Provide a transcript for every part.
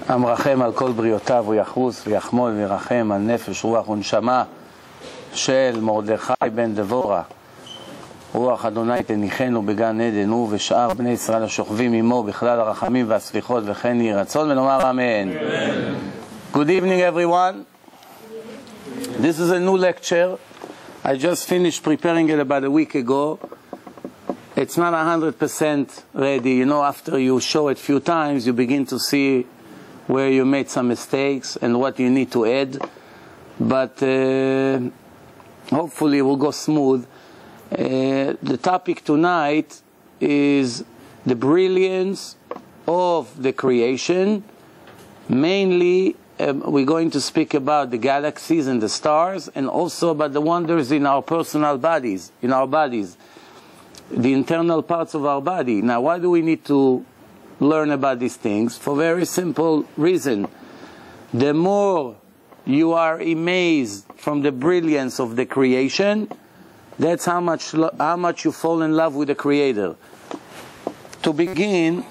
המרחם על כל בריאותיו הוא יחוס ויחמול וירחם על נפש רוח ונשמה של מרדכי בן דבורה. רוח אדוני תניחנו בגן עדן הוא ושאר בני ישראל השוכבים עמו בכלל הרחמים והסליחות וכן יהי רצון ונאמר אמן. Good evening everyone. This is a new lecture. I just finished preparing it about a week ago. It's not 100% ready. You know, after you show it a few times, you begin to see where you made some mistakes and what you need to add. But hopefully it will go smooth. The topic tonight is the brilliance of the creation. Mainly, we're going to speak about the galaxies and the stars, and also about the wonders in our personal bodies, the internal parts of our body. Now, why do we need to learn about these things? For a very simple reason. The more you are amazed from the brilliance of the creation, that's how much you fall in love with the Creator. To begin,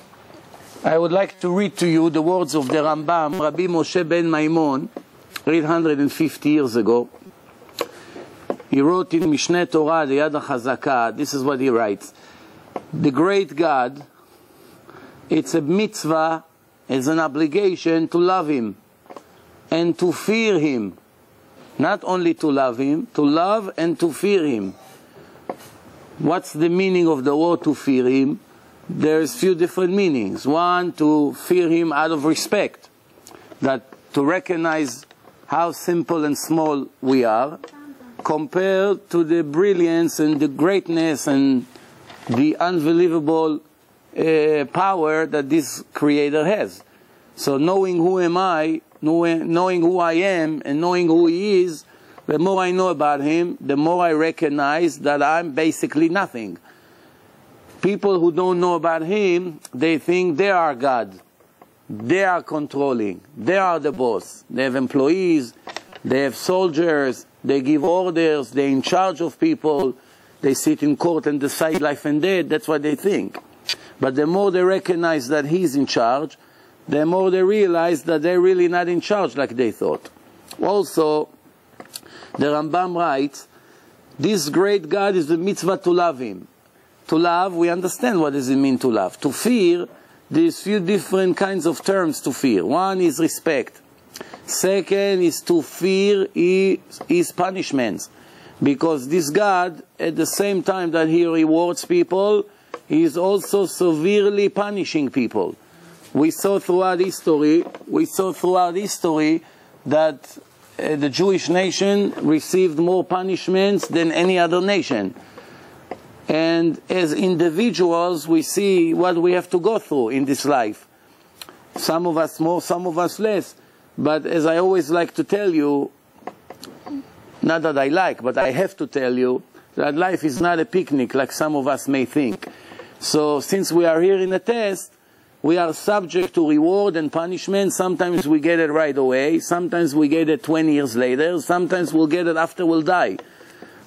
I would like to read to you the words of the Rambam, Rabbi Moshe ben Maimon, 850 years ago. He wrote in Mishneh Torah, the Yad HaChazaka, this is what he writes. The great God, it's a mitzvah, it's an obligation to love Him and to fear Him. Not only to love Him, to love and to fear Him. What's the meaning of the word to fear Him? There's few different meanings. One, to fear Him out of respect, that to recognize how simple and small we are, compared to the brilliance and the greatness and the unbelievable power that this Creator has. So knowing who am I, knowing who I am, and knowing who He is, the more I know about Him, the more I recognize that I'm basically nothing. People who don't know about Him, they think they are God. They are controlling. They are the boss. They have employees. They have soldiers. They give orders. They're in charge of people. They sit in court and decide life and death. That's what they think. But the more they recognize that He's in charge, the more they realize that they're really not in charge like they thought. Also, the Rambam writes, this great God is the mitzvah to love Him. To love, we understand what does it mean to love. To fear, there's few different kinds of terms to fear. One is respect. Second is to fear His punishments. Because this God, at the same time that He rewards people, He is also severely punishing people. We saw throughout history that the Jewish nation received more punishments than any other nation. And as individuals, we see what we have to go through in this life. Some of us more, some of us less. But as I always like to tell you, not that I like, but I have to tell you, that life is not a picnic like some of us may think. So since we are here in a test, we are subject to reward and punishment. Sometimes we get it right away. Sometimes we get it 20 years later. Sometimes we'll get it after we'll die.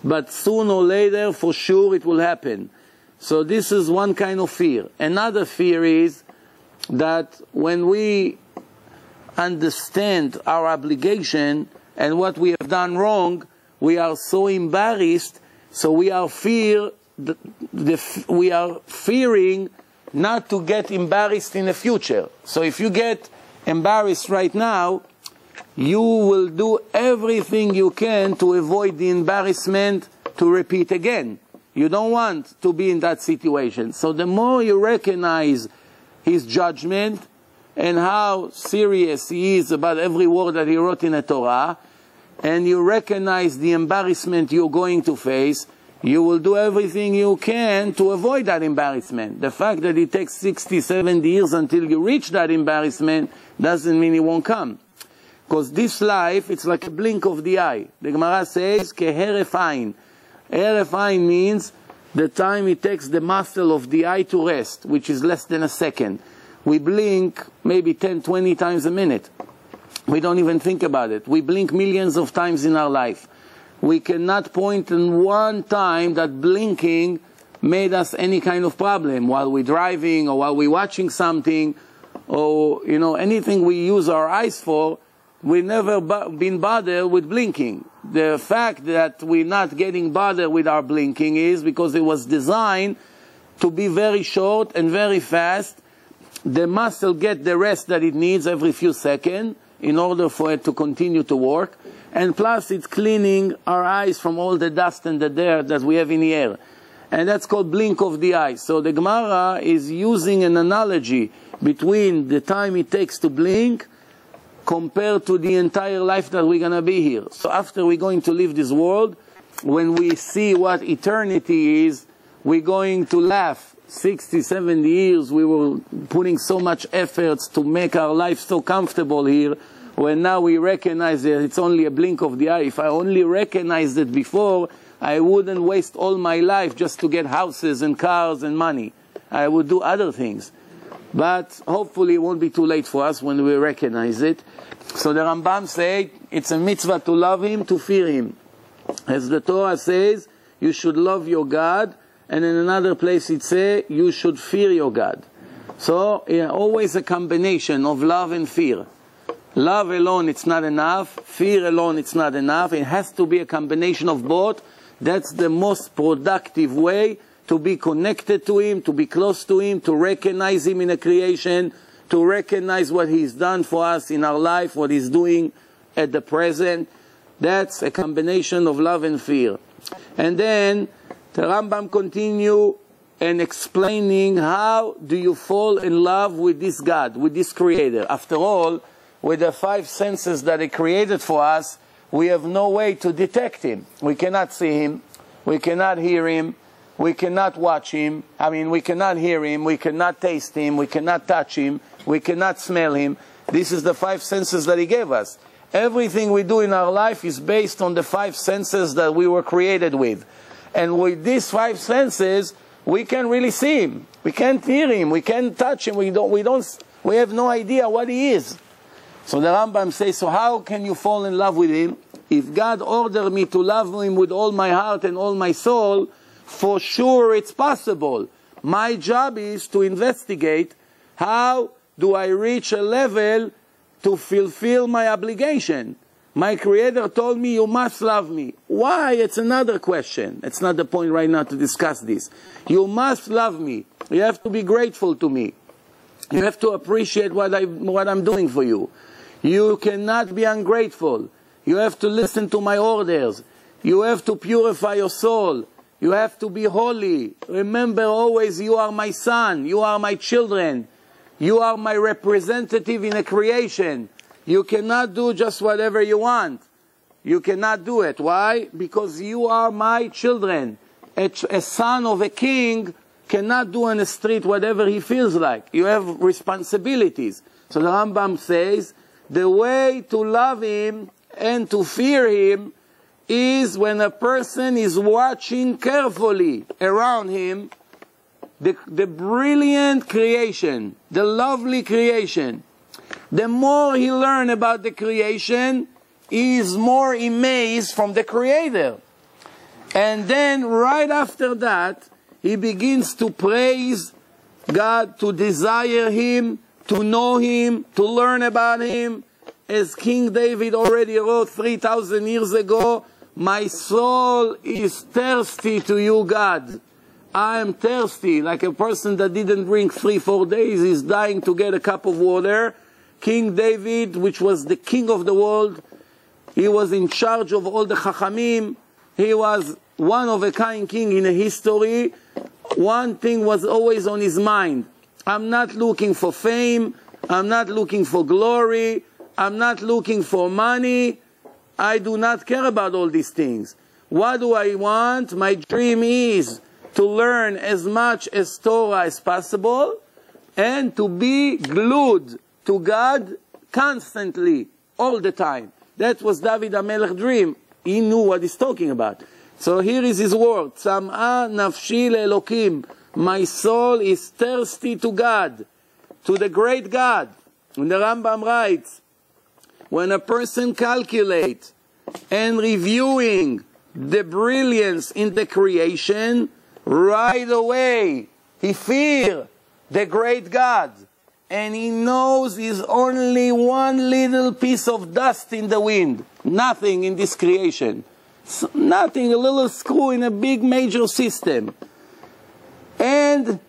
But sooner or later, for sure, it will happen. So this is one kind of fear. Another fear is that when we understand our obligation and what we have done wrong, we are so embarrassed, so we are fearing not to get embarrassed in the future. So if you get embarrassed right now, you will do everything you can to avoid the embarrassment to repeat again. You don't want to be in that situation. So the more you recognize His judgment and how serious He is about every word that He wrote in the Torah, and you recognize the embarrassment you're going to face, you will do everything you can to avoid that embarrassment. The fact that it takes 60, 70 years until you reach that embarrassment doesn't mean it won't come. Because this life, it's like a blink of the eye. The Gemara says, keheref ayin. Heref ayin means the time it takes the muscle of the eye to rest, which is less than a second. We blink maybe 10, 20 times a minute. We don't even think about it. We blink millions of times in our life. We cannot point in one time that blinking made us any kind of problem while we're driving or while we're watching something or, you know, anything we use our eyes for, we never been bothered with blinking. The fact that we're not getting bothered with our blinking is because it was designed to be very short and very fast. The muscle get the rest that it needs every few seconds in order for it to continue to work. And plus it's cleaning our eyes from all the dust and the dirt that we have in the air. And that's called blink of the eye. So the Gemara is using an analogy between the time it takes to blink compared to the entire life that we're going to be here. So after we're going to leave this world, when we see what eternity is, we're going to laugh. 60, 70 years we were putting so much efforts to make our life so comfortable here, when now we recognize that it's only a blink of the eye. If I only recognized it before, I wouldn't waste all my life just to get houses and cars and money. I would do other things. But hopefully it won't be too late for us when we recognize it. So the Rambam said, it's a mitzvah to love him, to fear him. As the Torah says, you should love your God, and in another place it says, you should fear your God. So always a combination of love and fear. Love alone, it's not enough. Fear alone, it's not enough. It has to be a combination of both. That's the most productive way to be connected to him, to be close to him, to recognize him in a creation, to recognize what he's done for us in our life, what he's doing at the present. That's a combination of love and fear. And then the Rambam continue and explaining how do you fall in love with this God, with this Creator. After all, with the 5 senses that he created for us, we have no way to detect him. We cannot see him, we cannot hear him, we cannot watch him, we cannot hear him, we cannot taste him, we cannot touch him, we cannot smell him. This is the 5 senses that he gave us. Everything we do in our life is based on the 5 senses that we were created with. And with these 5 senses, we can really see him. We can't hear him, we can't touch him, we have no idea what he is. So the Rambam says, so how can you fall in love with him? If God ordered me to love him with all my heart and all my soul, for sure it's possible. My job is to investigate how do I reach a level to fulfill my obligation. My Creator told me you must love me. Why? It's another question. It's not the point right now to discuss this. You must love me. You have to be grateful to me. You have to appreciate what I'm doing for you. You cannot be ungrateful. You have to listen to my orders. You have to purify your soul. You have to be holy. Remember always, you are my son. You are my children. You are my representative in a creation. You cannot do just whatever you want. You cannot do it. Why? Because you are my children. A son of a king cannot do on the street whatever he feels like. You have responsibilities. So the Rambam says, the way to love him and to fear him is when a person is watching carefully around him the brilliant creation, the lovely creation. The more he learns about the creation, he is more amazed from the Creator. And then right after that, he begins to praise God, to desire him, to know him, to learn about him. As King David already wrote 3,000 years ago, my soul is thirsty to you, God. I am thirsty, like a person that didn't drink 3-4 days is dying to get a cup of water. King David, which was the king of the world, he was in charge of all the Chachamim. He was one of a kind king in history. One thing was always on his mind. I'm not looking for fame. I'm not looking for glory. I'm not looking for money. I do not care about all these things. What do I want? My dream is to learn as much as Torah as possible and to be glued to God constantly, all the time. That was David HaMelech's dream. He knew what he's talking about. So here is his word. Tzam'a nafshi le'elokim. My soul is thirsty to God, to the great God. And the Rambam writes, when a person calculates and reviewing the brilliance in the creation, right away he fears the great God. and he knows he's only one little piece of dust in the wind. Nothing in this creation. Nothing, a little screw in a big major system. And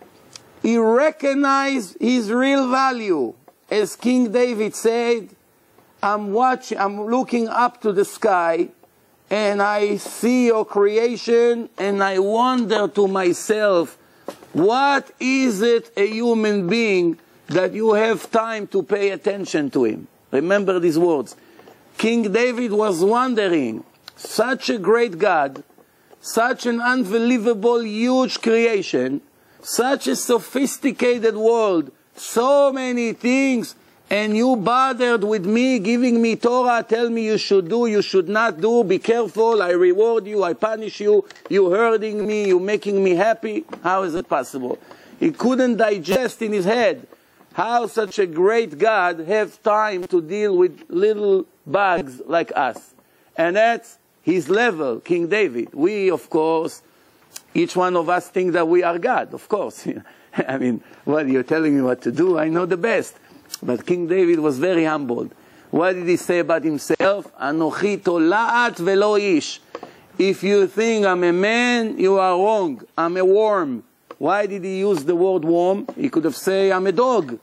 he recognized his real value. As King David said, I'm looking up to the sky, and I see your creation, and I wonder to myself, what is it a human being that you have time to pay attention to him? Remember these words. King David was wondering, such a great God, such an unbelievable, huge creation, such a sophisticated world, so many things, and you bothered with me, giving me Torah, tell me you should do, you should not do, be careful, I reward you, I punish you, you hurting me, you making me happy. How is it possible? He couldn't digest in his head how such a great God have time to deal with little bugs like us. And that's his level, King David. We, of course, each one of us think that we are God, of course. I mean, well, you're telling me what to do, I know the best. But King David was very humbled. What did he say about himself? Anochi tola'at velo ish. If you think I'm a man, you are wrong. I'm a worm. Why did he use the word worm? He could have said, I'm a dog.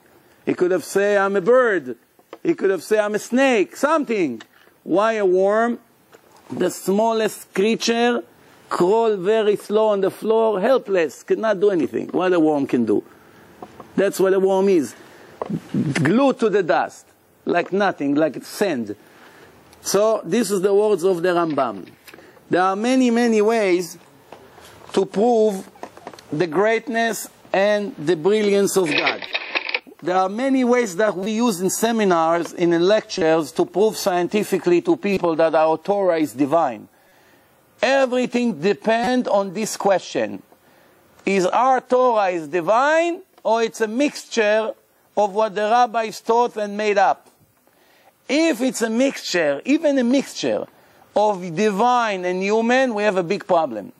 He could have said, I'm a bird. He could have said, I'm a snake. Something. Why a worm? The smallest creature crawl very slow on the floor, helpless, cannot do anything. What a worm can do. That's what a worm is. Glued to the dust, like nothing, like sand. So this is the words of the Rambam. There are many, many ways to prove the greatness and the brilliance of God. There are many ways that we use in seminars, in lectures, to prove scientifically to people that our Torah is divine. Everything depends on this question. Is our Torah is divine, or it's a mixture of what the rabbis taught and made up? If it's a mixture, even a mixture of divine and human, we have a big problem.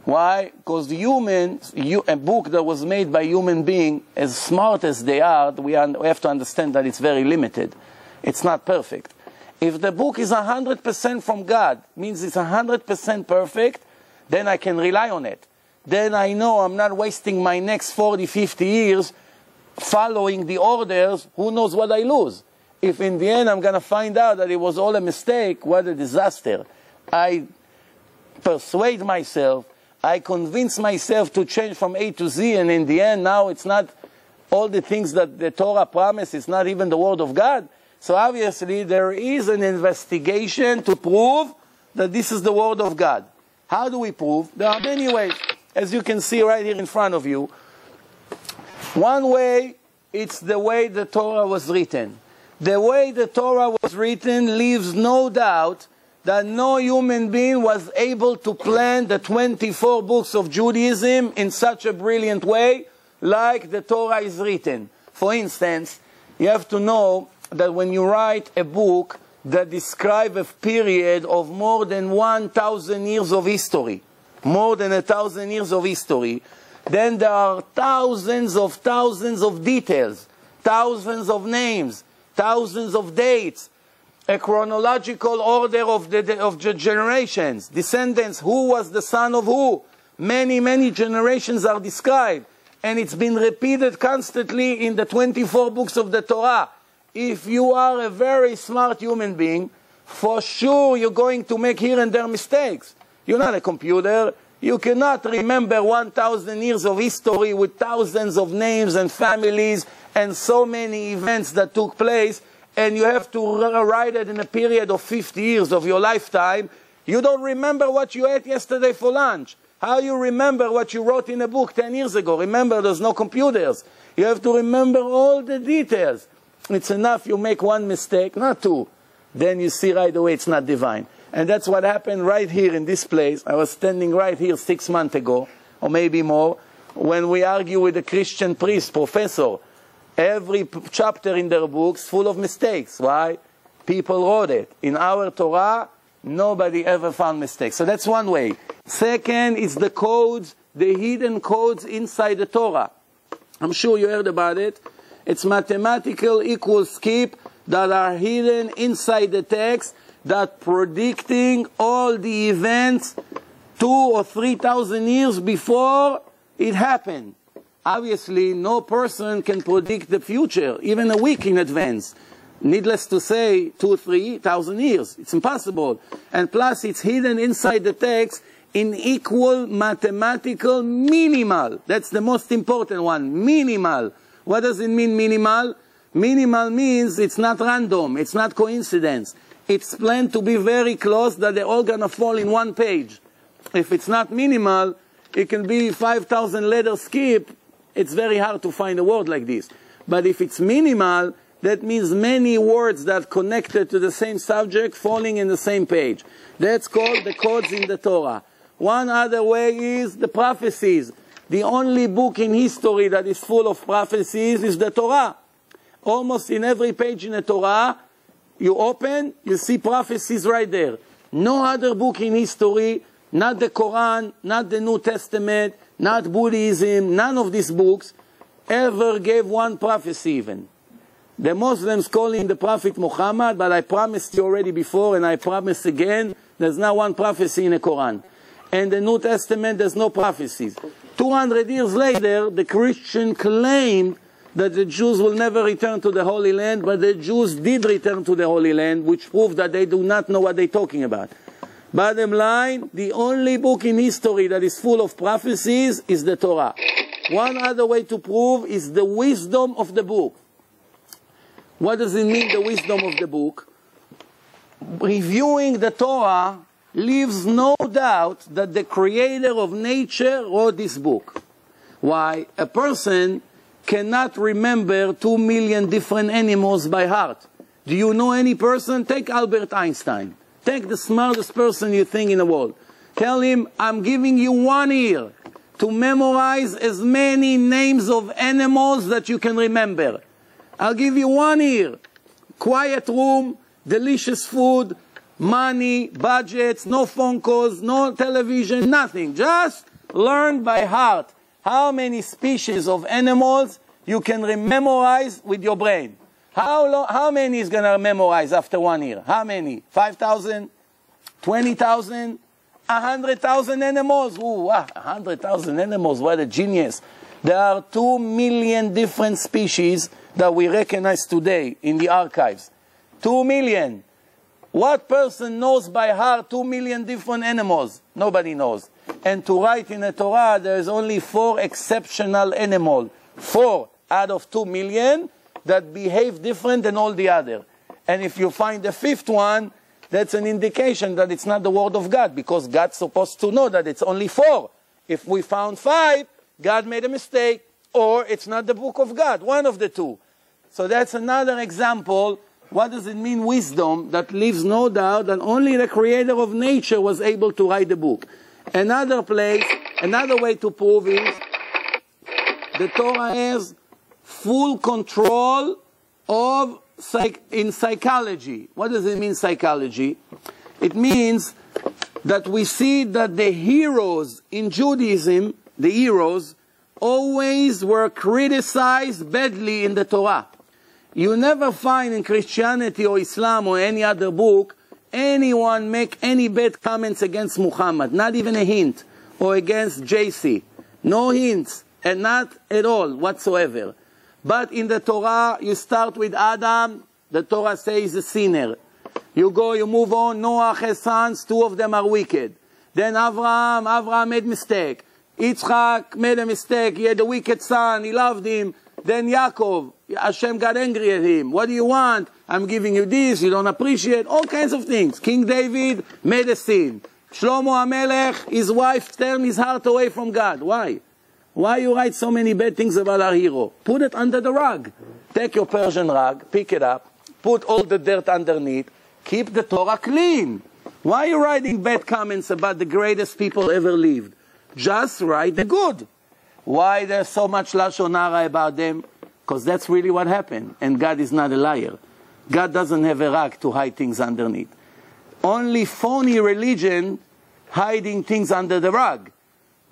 Why? Because a book that was made by human being, as smart as they are, we have to understand that it's very limited. It's not perfect. If the book is 100% from God, means it's 100% perfect, then I can rely on it. Then I know I'm not wasting my next 40, 50 years following the orders. Who knows what I lose? If in the end I'm going to find out that it was all a mistake, what a disaster. I persuade myself, I convince myself to change from A to Z, and in the end now it's not all the things that the Torah promised, it's not even the Word of God. So obviously there is an investigation to prove that this is the Word of God. How do we prove? There are many ways, as you can see right here in front of you. One way, it's the way the Torah was written. The way the Torah was written leaves no doubt that no human being was able to plan the 24 books of Judaism in such a brilliant way like the Torah is written. For instance, you have to know that when you write a book that describes a period of more than 1,000 years of history, more than 1,000 years of history, then there are thousands of details, thousands of names, thousands of dates, a chronological order of the generations, descendants, who was the son of who. Many, many generations are described, and it's been repeated constantly in the 24 books of the Torah. If you are a very smart human being, for sure you're going to make here and there mistakes. You're not a computer. You cannot remember 1,000 years of history with thousands of names and families and so many events that took place, and you have to write it in a period of 50 years of your lifetime. You don't remember what you ate yesterday for lunch. How you remember what you wrote in a book 10 years ago? Remember, there's no computers. You have to remember all the details. It's enough you make one mistake, not two. Then you see right away it's not divine. And that's what happened right here in this place. I was standing right here 6 months ago, or maybe more, when we argue with a Christian priest, professor. Every chapter in their books full of mistakes. Why? People wrote it. In our Torah, nobody ever found mistakes. So that's one way. Second is the codes, the hidden codes inside the Torah. I'm sure you heard about it. It's mathematical equal skip that are hidden inside the text that predicting all the events 2,000 or 3,000 years before it happened. Obviously, no person can predict the future, even a week in advance. Needless to say, 2,000 or 3,000 years. It's impossible. And plus, it's hidden inside the text in equal mathematical minimal. That's the most important one, minimal. What does it mean, minimal? Minimal means it's not random, it's not coincidence. It's planned to be very close that they're all going to fall in one page. If it's not minimal, it can be 5,000 letter skip. It's very hard to find a word like this. But if it's minimal, that means many words that are connected to the same subject falling in the same page. That's called the codes in the Torah. One other way is the prophecies. The only book in history that is full of prophecies is the Torah. Almost in every page in the Torah, you open, you see prophecies right there. No other book in history, not the Quran, not the New Testament, not Buddhism, none of these books ever gave one prophecy even. The Muslims call him the Prophet Muhammad, but I promised you already before, and I promise again, there's not one prophecy in the Quran. And the New Testament, there's no prophecies. 200 years later, the Christian claimed that the Jews will never return to the Holy Land, but the Jews did return to the Holy Land, which proves that they do not know what they're talking about. Bottom line, the only book in history that is full of prophecies is the Torah. One other way to prove is the wisdom of the book. What does it mean, the wisdom of the book? Reviewing the Torah leaves no doubt that the creator of nature wrote this book. Why? A person cannot remember 2 million different animals by heart. Do you know any person? Take Albert Einstein. Take the smartest person you think in the world. Tell him, I'm giving you 1 year to memorize as many names of animals that you can remember. I'll give you 1 year. Quiet room, delicious food, money, budgets, no phone calls, no television, nothing. Just learn by heart how many species of animals you can memorize with your brain. How many is going to memorize after 1 year? How many? 5,000? 20,000? 100,000 animals? Ooh, wow, 100,000 animals, what a genius. There are 2 million different species that we recognize today in the archives. 2 million. What person knows by heart 2 million different animals? Nobody knows. And to write in the Torah, there is only 4 exceptional animals. 4 out of 2 million that behave different than all the other. And if you find the 5th one, that's an indication that it's not the word of God, because God's supposed to know that it's only 4. If we found 5, God made a mistake, or it's not the book of God, one of the two. So that's another example. What does it mean, wisdom? That leaves no doubt that only the creator of nature was able to write the book. Another place, another way to prove is the Torah has full control of in psychology. What does it mean, psychology? It means that we see that the heroes in Judaism, the heroes, always were criticized badly in the Torah. You never find in Christianity or Islam or any other book anyone make any bad comments against Muhammad, not even a hint, or against Yossi. No hints, and not at all whatsoever. But in the Torah, you start with Adam, the Torah says he's a sinner. You go, you move on, Noah has sons, 2 of them are wicked. Then Avraham made mistake. Yitzchak made a mistake, he had a wicked son, he loved him. Then Yaakov, Hashem got angry at him. What do you want? I'm giving you this, you don't appreciate, all kinds of things. King David made a sin. Shlomo HaMelech, his wife turned his heart away from God. Why? Why you write so many bad things about our hero? Put it under the rug. Take your Persian rug, pick it up, put all the dirt underneath, keep the Torah clean. Why are you writing bad comments about the greatest people ever lived? Just write the good. Why there's so much Lashon Hara about them? Because that's really what happened. And God is not a liar. God doesn't have a rug to hide things underneath. Only phony religion hiding things under the rug.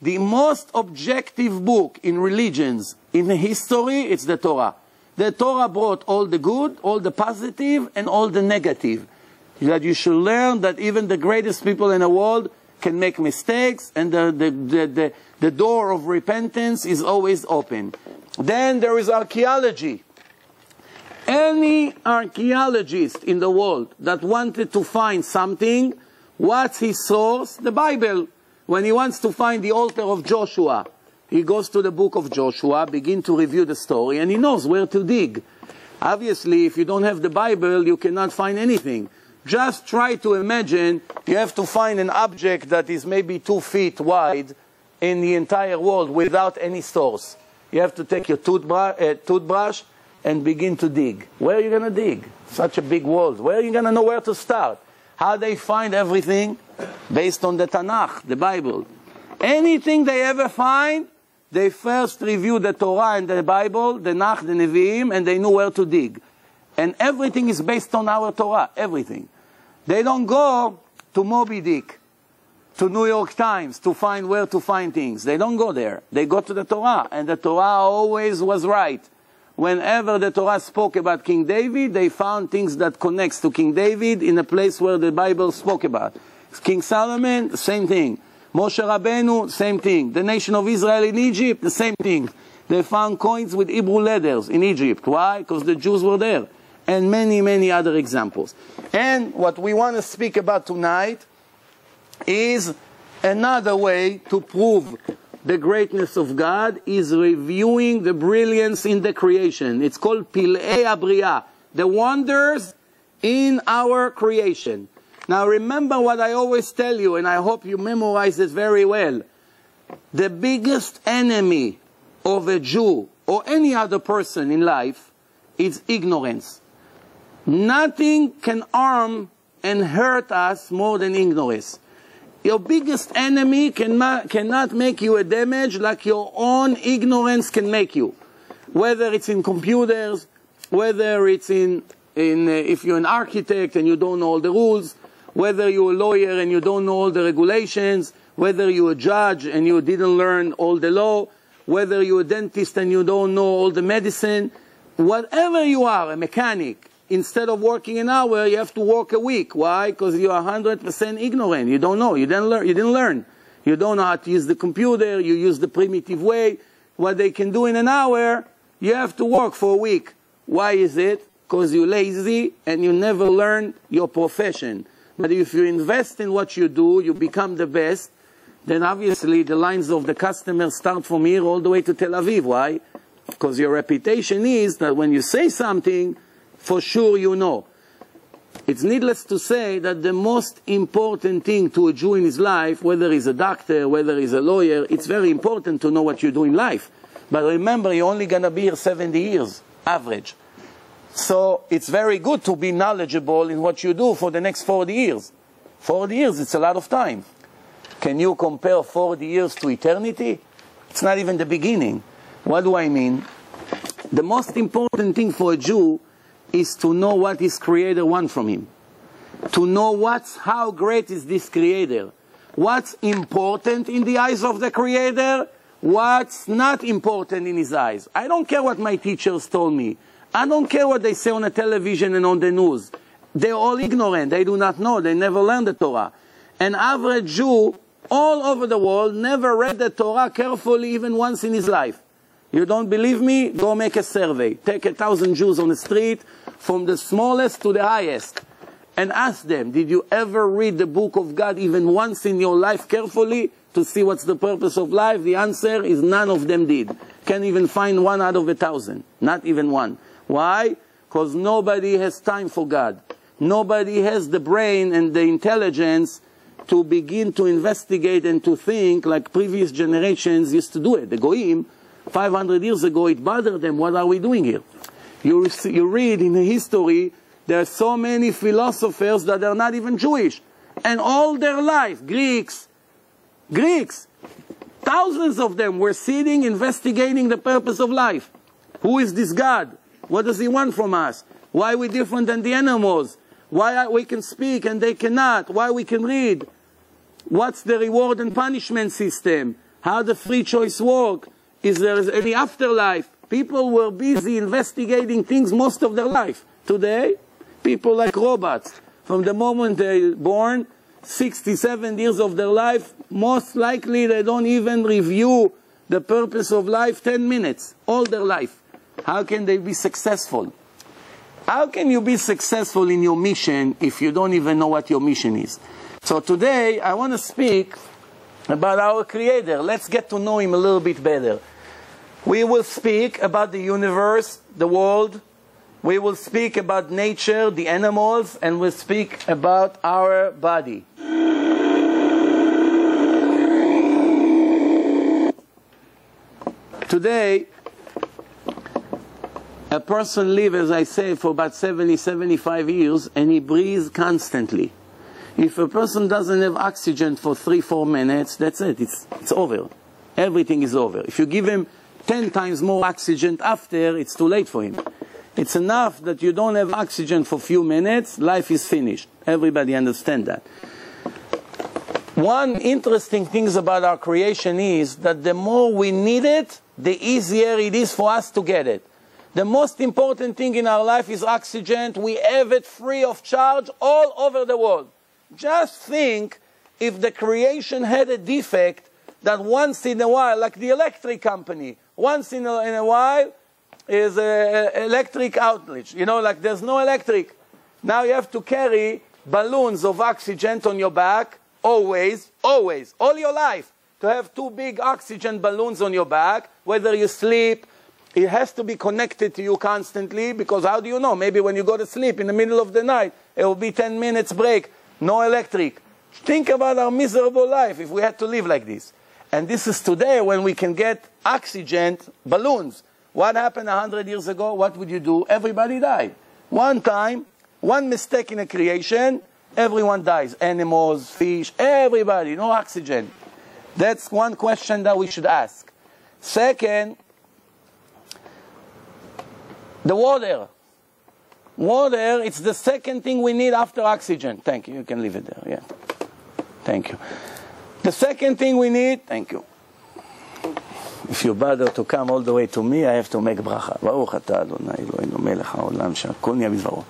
The most objective book in religions, in history, it's the Torah. The Torah brought all the good, all the positive, and all the negative. That you should learn that even the greatest people in the world can make mistakes, and the door of repentance is always open. Then there is archaeology. Any archaeologist in the world that wanted to find something, what's his source? The Bible. When he wants to find the altar of Joshua, he goes to the book of Joshua, begin to review the story, and he knows where to dig. Obviously, if you don't have the Bible, you cannot find anything. Just try to imagine you have to find an object that is maybe 2 feet wide in the entire world without any source. You have to take your toothbrush and begin to dig. Where are you going to dig? Such a big world. Where are you going to know where to start? How they find everything? Based on the Tanakh, the Bible. Anything they ever find, they first review the Torah and the Bible, the Nach, the Nevi'im, and they know where to dig. And everything is based on our Torah, everything. They don't go to Moby Dick, to New York Times, to find where to find things. They don't go there. They go to the Torah, and the Torah always was right. Whenever the Torah spoke about King David, they found things that connects to King David in a place where the Bible spoke about. King Solomon, the same thing. Moshe Rabbeinu, same thing. The nation of Israel in Egypt, the same thing. They found coins with Hebrew letters in Egypt. Why? Because the Jews were there. And many, many other examples. And what we want to speak about tonight is another way to prove the greatness of God is reviewing the brilliance in the creation. It's called Pilei Abriya, the wonders in our creation. Now remember what I always tell you, and I hope you memorize it very well. The biggest enemy of a Jew or any other person in life is ignorance. Nothing can harm and hurt us more than ignorance. Your biggest enemy cannot make you a damage like your own ignorance can make you. Whether it's in computers, whether it's if you're an architect and you don't know all the rules, whether you're a lawyer and you don't know all the regulations, whether you're a judge and you didn't learn all the law, whether you're a dentist and you don't know all the medicine, whatever you are, a mechanic, instead of working an hour, you have to work a week. Why? Because you're 100% ignorant. You don't know. You didn't learn. You don't know how to use the computer. You use the primitive way. What they can do in an hour, you have to work for a week. Why is it? Because you're lazy and you never learn your profession. But if you invest in what you do, you become the best, then obviously the lines of the customers start from here all the way to Tel Aviv. Why? Because your reputation is that when you say something, for sure you know. It's needless to say that the most important thing to a Jew in his life, whether he's a doctor, whether he's a lawyer, it's very important to know what you do in life. But remember, you're only going to be here 70 years, average. So it's very good to be knowledgeable in what you do for the next 40 years. 40 years, it's a lot of time. Can you compare 40 years to eternity? It's not even the beginning. What do I mean? The most important thing for a Jew is to know what his Creator wants from him. To know how great is this Creator. What's important in the eyes of the Creator, what's not important in his eyes. I don't care what my teachers told me. I don't care what they say on the television and on the news. They're all ignorant. They do not know. They never learned the Torah. An average Jew all over the world never read the Torah carefully even once in his life. You don't believe me? Go make a survey. Take 1,000 Jews on the street, from the smallest to the highest, and ask them, did you ever read the book of God even once in your life carefully to see what's the purpose of life? The answer is none of them did. Can't even find one out of 1,000. Not even one. Why? Because nobody has time for God. Nobody has the brain and the intelligence to begin to investigate and to think like previous generations used to do it. The Goyim, 500 years ago, it bothered them. What are we doing here? You read in the history, there are so many philosophers that are not even Jewish. And all their life, Greeks, thousands of them were sitting, investigating the purpose of life. Who is this God? What does he want from us? Why are we different than the animals? Why we can speak and they cannot? Why we can read? What's the reward and punishment system? How the free choice work? Is there any afterlife? people were busy investigating things most of their life. Today, people like robots. From the moment they're born, 67 years of their life, most likely they don't even review the purpose of life 10 minutes, all their life. How can they be successful? How can you be successful in your mission if you don't even know what your mission is? So today, I want to speak about our Creator. Let's get to know Him a little bit better. We will speak about the universe, the world. We will speak about nature, the animals, and we'll speak about our body. Today, a person lives, as I say, for about 70, 75 years, and he breathes constantly. If a person doesn't have oxygen for 3-4 minutes, that's it. It's over. Everything is over. If you give him 10 times more oxygen after, it's too late for him. It's enough that you don't have oxygen for a few minutes, life is finished. Everybody understands that. One interesting thing about our creation is that the more we need it, the easier it is for us to get it. The most important thing in our life is oxygen. We have it free of charge all over the world. Just think if the creation had a defect that once in a while, like the electric company, once in a while is an electric outage. You know, like there's no electric. Now you have to carry balloons of oxygen on your back, always, always, all your life. To have 2 big oxygen balloons on your back, whether you sleep, it has to be connected to you constantly, because how do you know? Maybe when you go to sleep in the middle of the night, it will be 10 minutes break, no electric. Think about our miserable life if we had to live like this. And this is today when we can get oxygen balloons. What happened 100 years ago? What would you do? Everybody died. One time, one mistake in a creation, everyone dies. Animals, fish, everybody, no oxygen. That's one question that we should ask. Second, the water. Water, it's the second thing we need after oxygen. Thank you. You can leave it there. Yeah. Thank you. The second thing we need, thank you. If you bother to come all the way to me, I have to make bracha. Baruch atah Adonai Eloheinu melech haolam שהכל נהיה בדברו.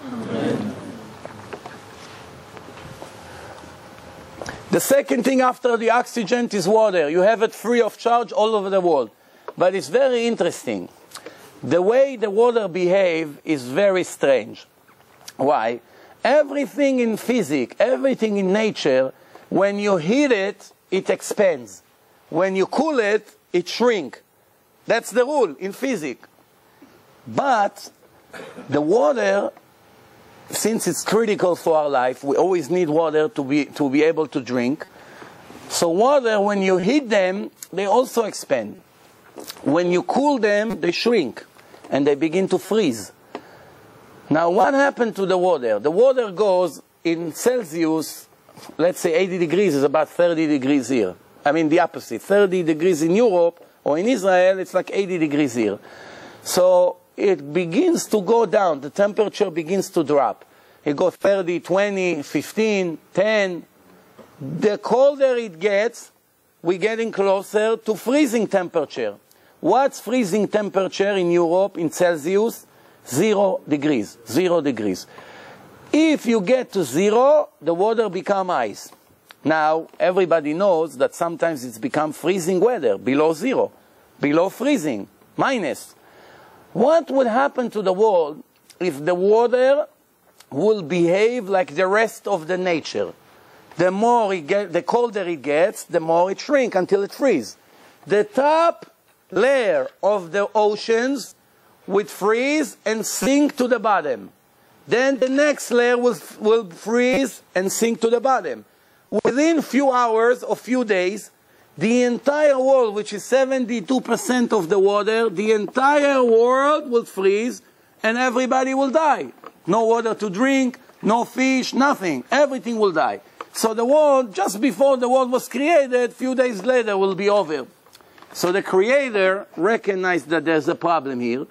The second thing after the oxygen is water. You have it free of charge all over the world. But it's very interesting. The way the water behaves is very strange. Why? Everything in physics, everything in nature, when you heat it, it expands. When you cool it, it shrinks. That's the rule in physics. But the water, since it's critical for our life, we always need water to be able to drink. So water, when you heat them, they also expand. When you cool them, they shrink. And they begin to freeze. Now, what happened to the water? The water goes in Celsius, let's say 80 degrees is about 30 degrees here. I mean the opposite. 30 degrees in Europe or in Israel, it's like 80 degrees here. So it begins to go down. The temperature begins to drop. It goes 30, 20, 15, 10. The colder it gets, we're getting closer to freezing temperature. What's freezing temperature in Europe, in Celsius? 0 degrees. 0 degrees. If you get to 0, the water becomes ice. Now, everybody knows that sometimes it's become freezing weather, below 0, below freezing, minus. What would happen to the world if the water will behave like the rest of the nature? The more the colder it gets, the more it shrinks until it freezes. The top layer of the oceans would freeze and sink to the bottom. Then the next layer will freeze and sink to the bottom. Within few hours or few days, the entire world, which is 72% of the water, the entire world will freeze and everybody will die. No water to drink, no fish, nothing. Everything will die. So the world, just before the world was created, few days later will be over. So the Creator recognized that there's a problem here.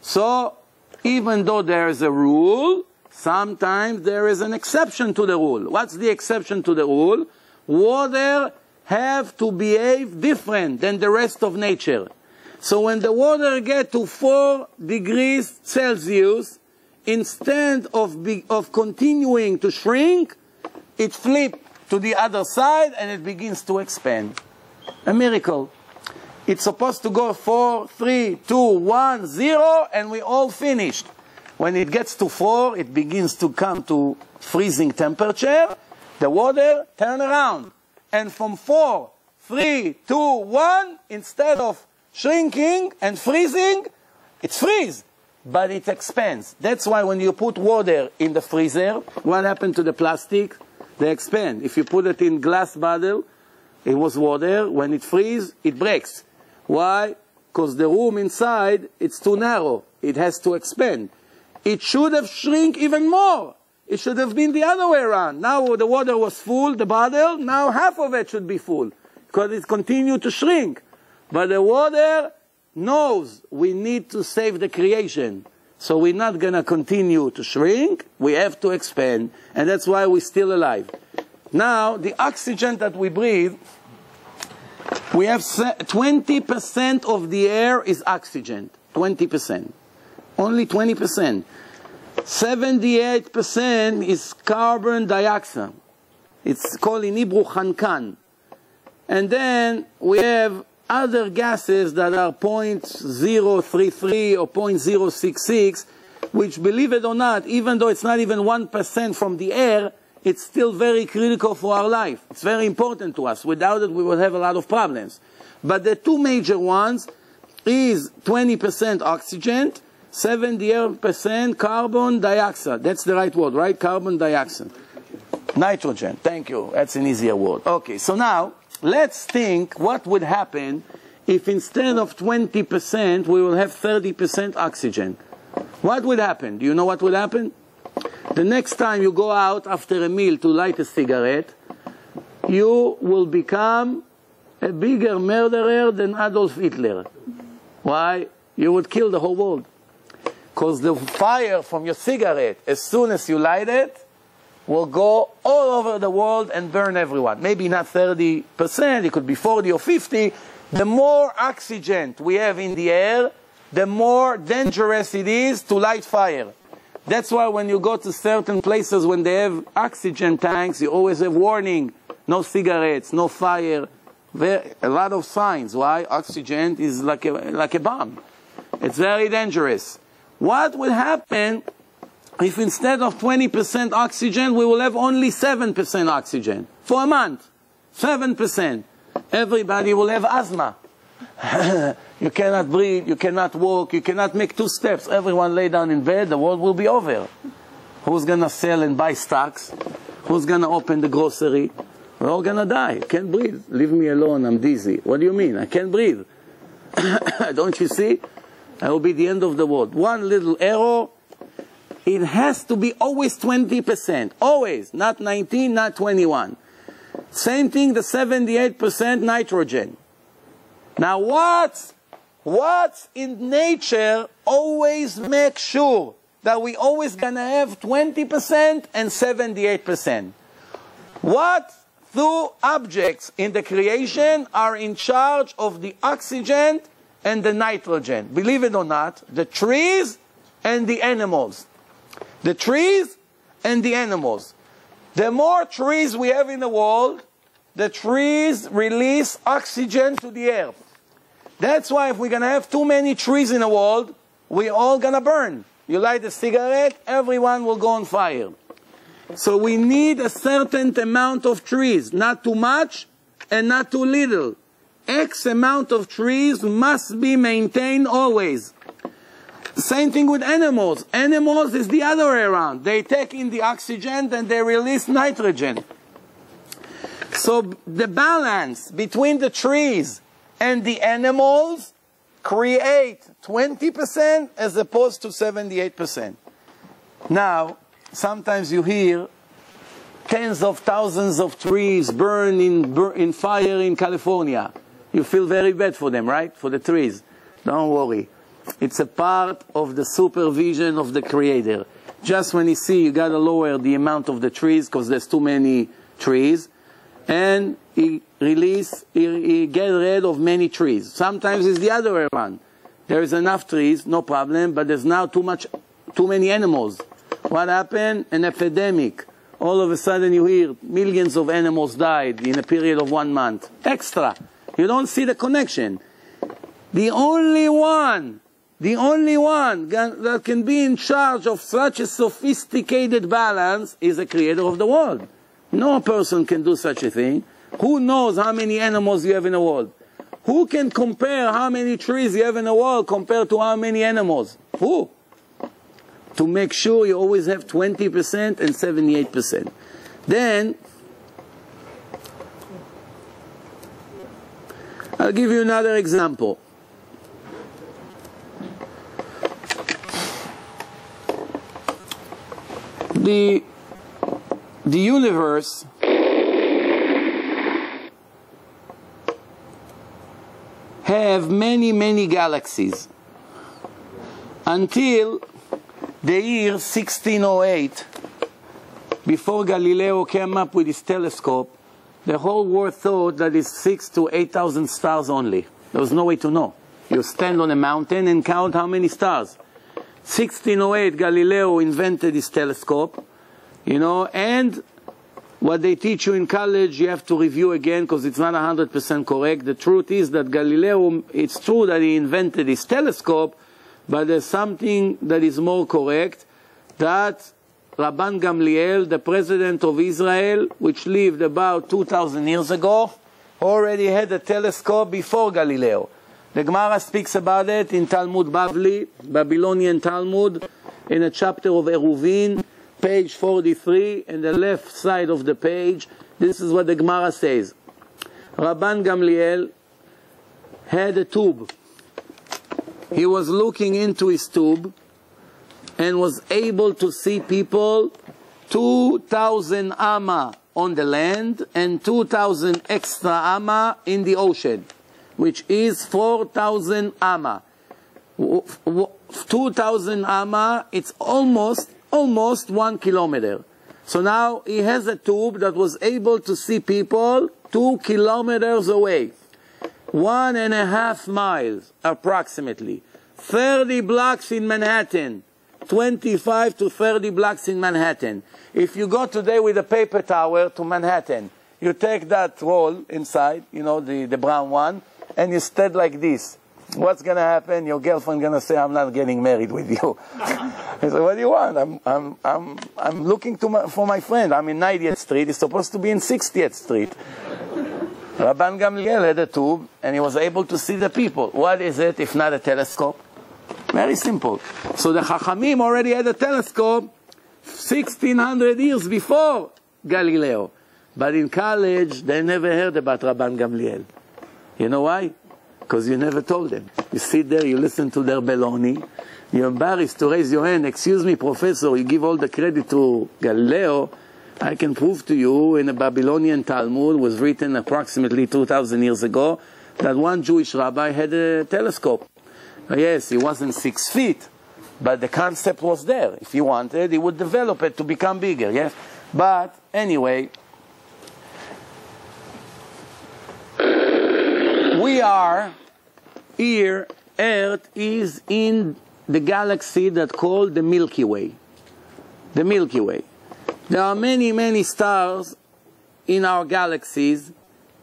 So even though there is a rule, sometimes there is an exception to the rule. What's the exception to the rule? Water have to behave different than the rest of nature. So when the water gets to 4 degrees Celsius, instead of continuing to shrink, it flips to the other side and it begins to expand. A miracle. It's supposed to go 4, 3, 2, 1, 0, and we all finished. When it gets to 4, it begins to come to freezing temperature. The water turn around. And from 4, 3, 2, 1, instead of shrinking and freezing, it freezes, but it expands. That's why when you put water in the freezer, what happened to the plastic? They expand. If you put it in glass bottle, it was water. When it freezes, it breaks. Why? Because the room inside, it's too narrow. It has to expand. It should have shrunk even more. It should have been the other way around. Now the water was full, the bottle, now half of it should be full, because it continued to shrink. But the water knows we need to save the creation. So we're not going to continue to shrink, we have to expand. And that's why we're still alive. Now, the oxygen that we breathe, we have 20% of the air is oxygen. 20%. Only 20%. 78% is carbon dioxide. It's called in Hebrew khankan. And then we have other gases that are 0.033 or 0.066, which, believe it or not, even though it's not even 1% from the air, it's still very critical for our life. It's very important to us. Without it, we would have a lot of problems. But the two major ones is 20% oxygen, 78% carbon dioxide. That's the right word, right? Carbon dioxide. Nitrogen. Thank you. That's an easier word. Okay, so now, let's think what would happen if instead of 20%, we will have 30% oxygen. What would happen? Do you know what would happen? The next time you go out after a meal to light a cigarette, you will become a bigger murderer than Adolf Hitler. Why? You would kill the whole world. Because the fire from your cigarette, as soon as you light it, will go all over the world and burn everyone. Maybe not 30%, it could be 40 or 50. The more oxygen we have in the air, the more dangerous it is to light fire. That's why when you go to certain places when they have oxygen tanks, you always have warning, no cigarettes, no fire. A lot of signs. Why? Oxygen is like a bomb. It's very dangerous. What will happen if instead of 20% oxygen, we will have only 7% oxygen for a month? 7%. Everybody will have asthma. You cannot breathe, you cannot walk, you cannot make 2 steps. Everyone lay down in bed, the world will be over. Who's going to sell and buy stocks? Who's going to open the grocery? We're all going to die. I can't breathe. Leave me alone, I'm dizzy. What do you mean? I can't breathe. Don't you see? That will be the end of the world. One little arrow. It has to be always 20%. Always. Not 19, not 21. Same thing, the 78% nitrogen. Now what's in nature always make sure that we always gonna have 20% and 78%? What two objects in the creation are in charge of the oxygen and the nitrogen? Believe it or not, the trees and the animals. The trees and the animals. The more trees we have in the world, the trees release oxygen to the air. That's why if we're going to have too many trees in the world, we're all going to burn. You light a cigarette, everyone will go on fire. So we need a certain amount of trees, not too much and not too little. X amount of trees must be maintained always. Same thing with animals. Animals is the other way around. They take in the oxygen and they release nitrogen. So the balance between the trees and the animals create 20% as opposed to 78%. Now, sometimes you hear tens of thousands of trees burn in fire in California. You feel very bad for them, right? For the trees. Don't worry. It's a part of the supervision of the Creator. Just when you see you got to lower the amount of the trees because there's too many trees, and he get rid of many trees. Sometimes it's the other way around. There is enough trees, no problem, but there's now too many animals. What happened? An epidemic. All of a sudden you hear millions of animals died in a period of 1 month. Extra. You don't see the connection. The only one that can be in charge of such a sophisticated balance is the creator of the world. No person can do such a thing. Who knows how many animals you have in the world? Who can compare how many trees you have in the world compared to how many animals? Who? To make sure you always have 20% and 78%. Then, I'll give you another example. The universe have many galaxies until the year 1608, before Galileo came up with his telescope. The whole world thought that it's 6,000 to 8,000 stars only. There was no way to know. You stand on a mountain and count how many stars. 1608, Galileo invented his telescope, and what they teach you in college, you have to review again because it's not 100% correct. The truth is that Galileo, it's true that he invented his telescope, but there's something that is more correct, that Rabban Gamliel, the president of Israel, which lived about 2,000 years ago, already had a telescope before Galileo. The Gemara speaks about it in Talmud Bavli, Babylonian Talmud, in a chapter of Eruvin, page 43, in the left side of the page. This is what the Gemara says. Rabban Gamliel had a tube. He was looking into his tube and was able to see people 2,000 amma on the land and 2,000 extra amma in the ocean, which is 4,000 amma. 2,000 amma, it's almost 1 kilometer. So now he has a tube that was able to see people 2 kilometers away. 1.5 miles approximately. 30 blocks in Manhattan. 25 to 30 blocks in Manhattan. If you go today with a paper tower to Manhattan, you take that roll inside, the brown one, and you stand like this. What's going to happen? Your girlfriend going to say, I'm not getting married with you. I said, what do you want? I'm looking for my friend. I'm in 90th Street. He's supposed to be in 60th Street. Rabban Gamliel had a tube, and he was able to see the people. What is it if not a telescope? Very simple. So the Chachamim already had a telescope 1,600 years before Galileo. But in college, they never heard about Rabban Gamliel. You know why? Because you never told them. You sit there, you listen to their baloney, you're embarrassed to raise your hand. Excuse me, professor, you give all the credit to Galileo. I can prove to you in a Babylonian Talmud, was written approximately 2,000 years ago, that one Jewish rabbi had a telescope. Yes, he wasn't 6 feet, but the concept was there. If he wanted, he would develop it to become bigger, yes? But anyway, we are here, Earth is in the galaxy that's called the Milky Way. The Milky Way. There are many stars in our galaxies.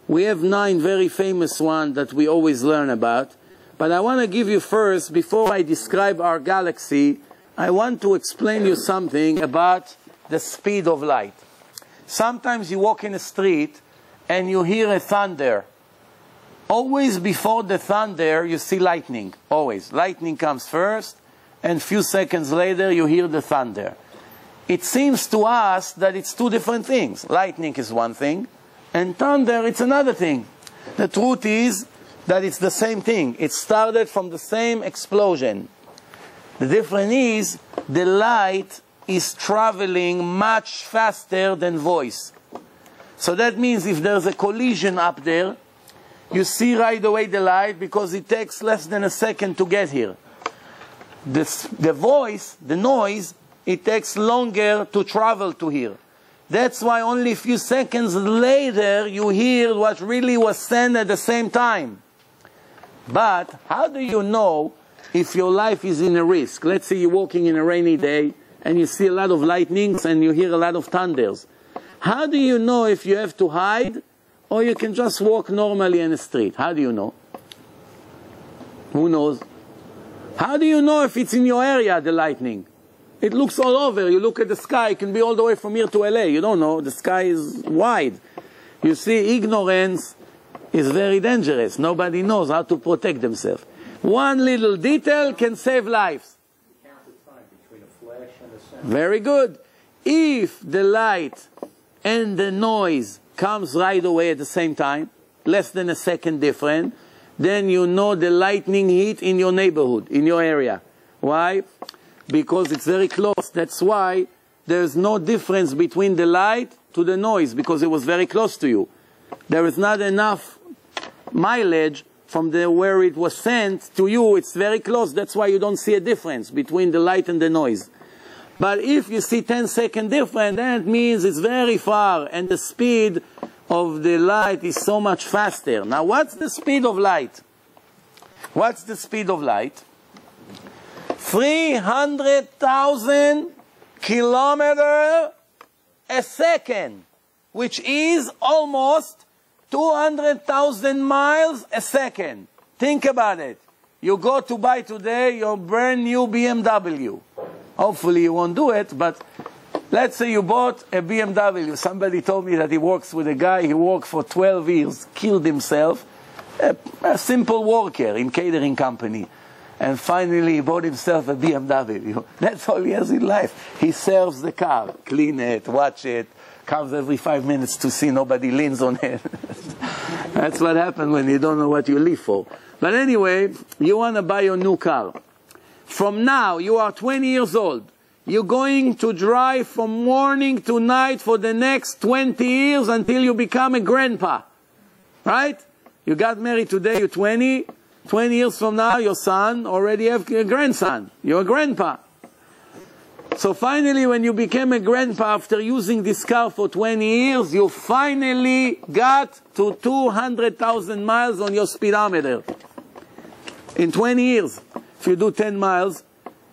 We have 9 very famous ones that we always learn about. But I want to give you first, before I describe our galaxy, I want to explain you something about the speed of light. Sometimes you walk in a street and you hear a thunder. Always before the thunder you see lightning, always. Lightning comes first, and a few seconds later you hear the thunder. It seems to us that it's 2 different things. Lightning is one thing, and thunder it's another thing. The truth is that it's the same thing. It started from the same explosion. The difference is the light is traveling much faster than voice. So that means if there's a collision up there, you see right away the light because it takes less than a second to get here. The voice, the noise, it takes longer to travel to here. That's why only a few seconds later you hear what really was sent at the same time. But how do you know if your life is in a risk? Let's say you're walking in a rainy day and you see a lot of lightnings and you hear a lot of thunders. How do you know if you have to hide or you can just walk normally in the street? How do you know? Who knows? How do you know if it's in your area, the lightning? It looks all over. You look at the sky, it can be all the way from here to LA. You don't know. The sky is wide. You see, ignorance is very dangerous. Nobody knows how to protect themselves. One little detail can save lives. Count the time between a flash and a sound. Very good. If the light and the noise comes right away at the same time, less than a second different, then you know the lightning hit in your neighborhood, in your area. Why? Because it's very close. That's why there's no difference between the light to the noise, because it was very close to you. There is not enough mileage from where it was sent to you. It's very close. That's why you don't see a difference between the light and the noise. But if you see 10-second difference, then it means it's very far, and the speed of the light is so much faster. Now, what's the speed of light? What's the speed of light? 300,000 kilometers a second, which is almost 200,000 miles a second. Think about it. You go to buy today your brand new BMW. Hopefully you won't do it, but let's say you bought a BMW. Somebody told me that he works with a guy, he worked for 12 years, killed himself, a simple worker in catering company. And finally he bought himself a BMW. That's all he has in life. He serves the car, clean it, watch it, comes every 5 minutes to see nobody leans on it. That's what happens when you don't know what you live for. But anyway, you want to buy your new car. From now, you are 20 years old. You're going to drive from morning to night for the next 20 years until you become a grandpa. Right? You got married today, you're 20. 20 years from now, your son already have a grandson. You're a grandpa. So finally, when you became a grandpa after using this car for 20 years, you finally got to 200,000 miles on your speedometer. In 20 years. If you do 10 miles,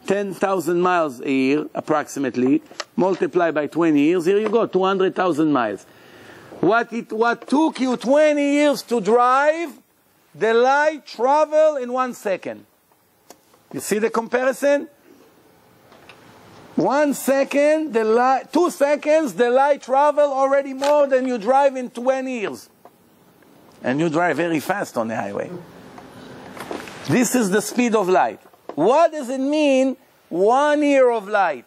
10,000 miles a year, approximately, multiply by 20 years, here you go, 200,000 miles. What took you 20 years to drive, the light travel in 1 second. You see the comparison? 1 second, 2 seconds, the light travel already more than you drive in 20 years. And you drive very fast on the highway. This is the speed of light. What does it mean, 1 year of light?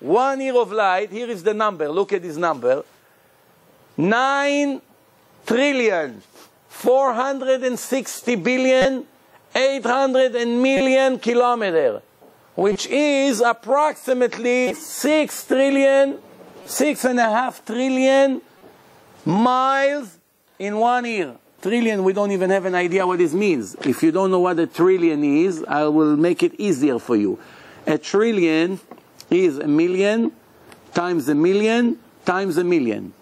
1 year of light, here is the number, look at this number. 9,460,800,000,000 kilometers, which is approximately 6.5 trillion miles in 1 year. Trillion, we don't even have an idea what this means. If you don't know what a trillion is, I will make it easier for you. A trillion is a million times a million times a million.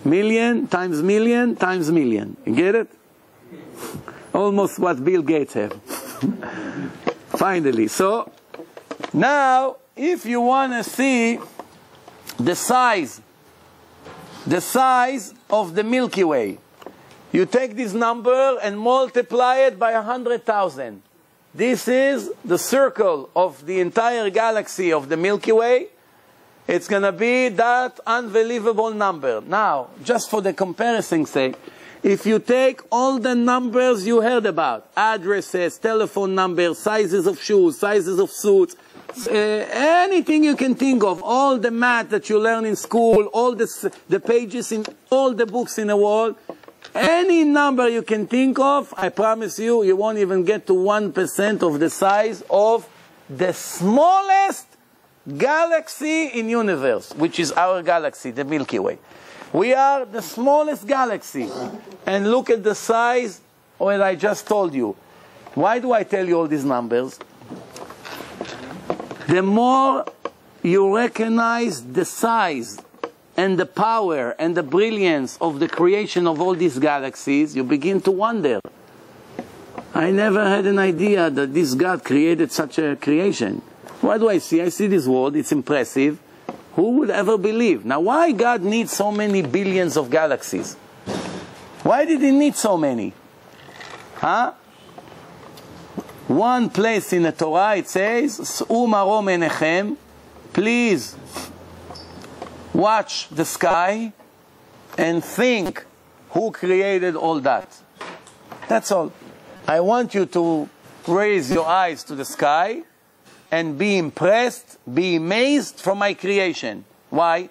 Million times million times million. You get it? Almost what Bill Gates have. Finally. So, now, if you want to see the size of the Milky Way, you take this number and multiply it by 100,000. This is the circle of the entire galaxy of the Milky Way. It's going to be that unbelievable number. Now, just for the comparison's sake, if you take all the numbers you heard about, addresses, telephone numbers, sizes of shoes, sizes of suits, anything you can think of, all the math that you learn in school, all the pages in all the books in the world, any number you can think of, I promise you, you won't even get to 1% of the size of the smallest galaxy in universe, which is our galaxy, the Milky Way. We are the smallest galaxy. And look at the size of what I just told you. Why do I tell you all these numbers? The more you recognize the size and the power and the brilliance of the creation of all these galaxies, you begin to wonder. I never had an idea that this God created such a creation. What do I see? I see this world, it's impressive. Who would ever believe? Now, why God needs so many billions of galaxies? Why did he need so many? Huh? One place in the Torah it says, "S'u marom einechem," please watch the sky and think who created all that. That's all. I want you to raise your eyes to the sky and be impressed, be amazed from my creation. Why?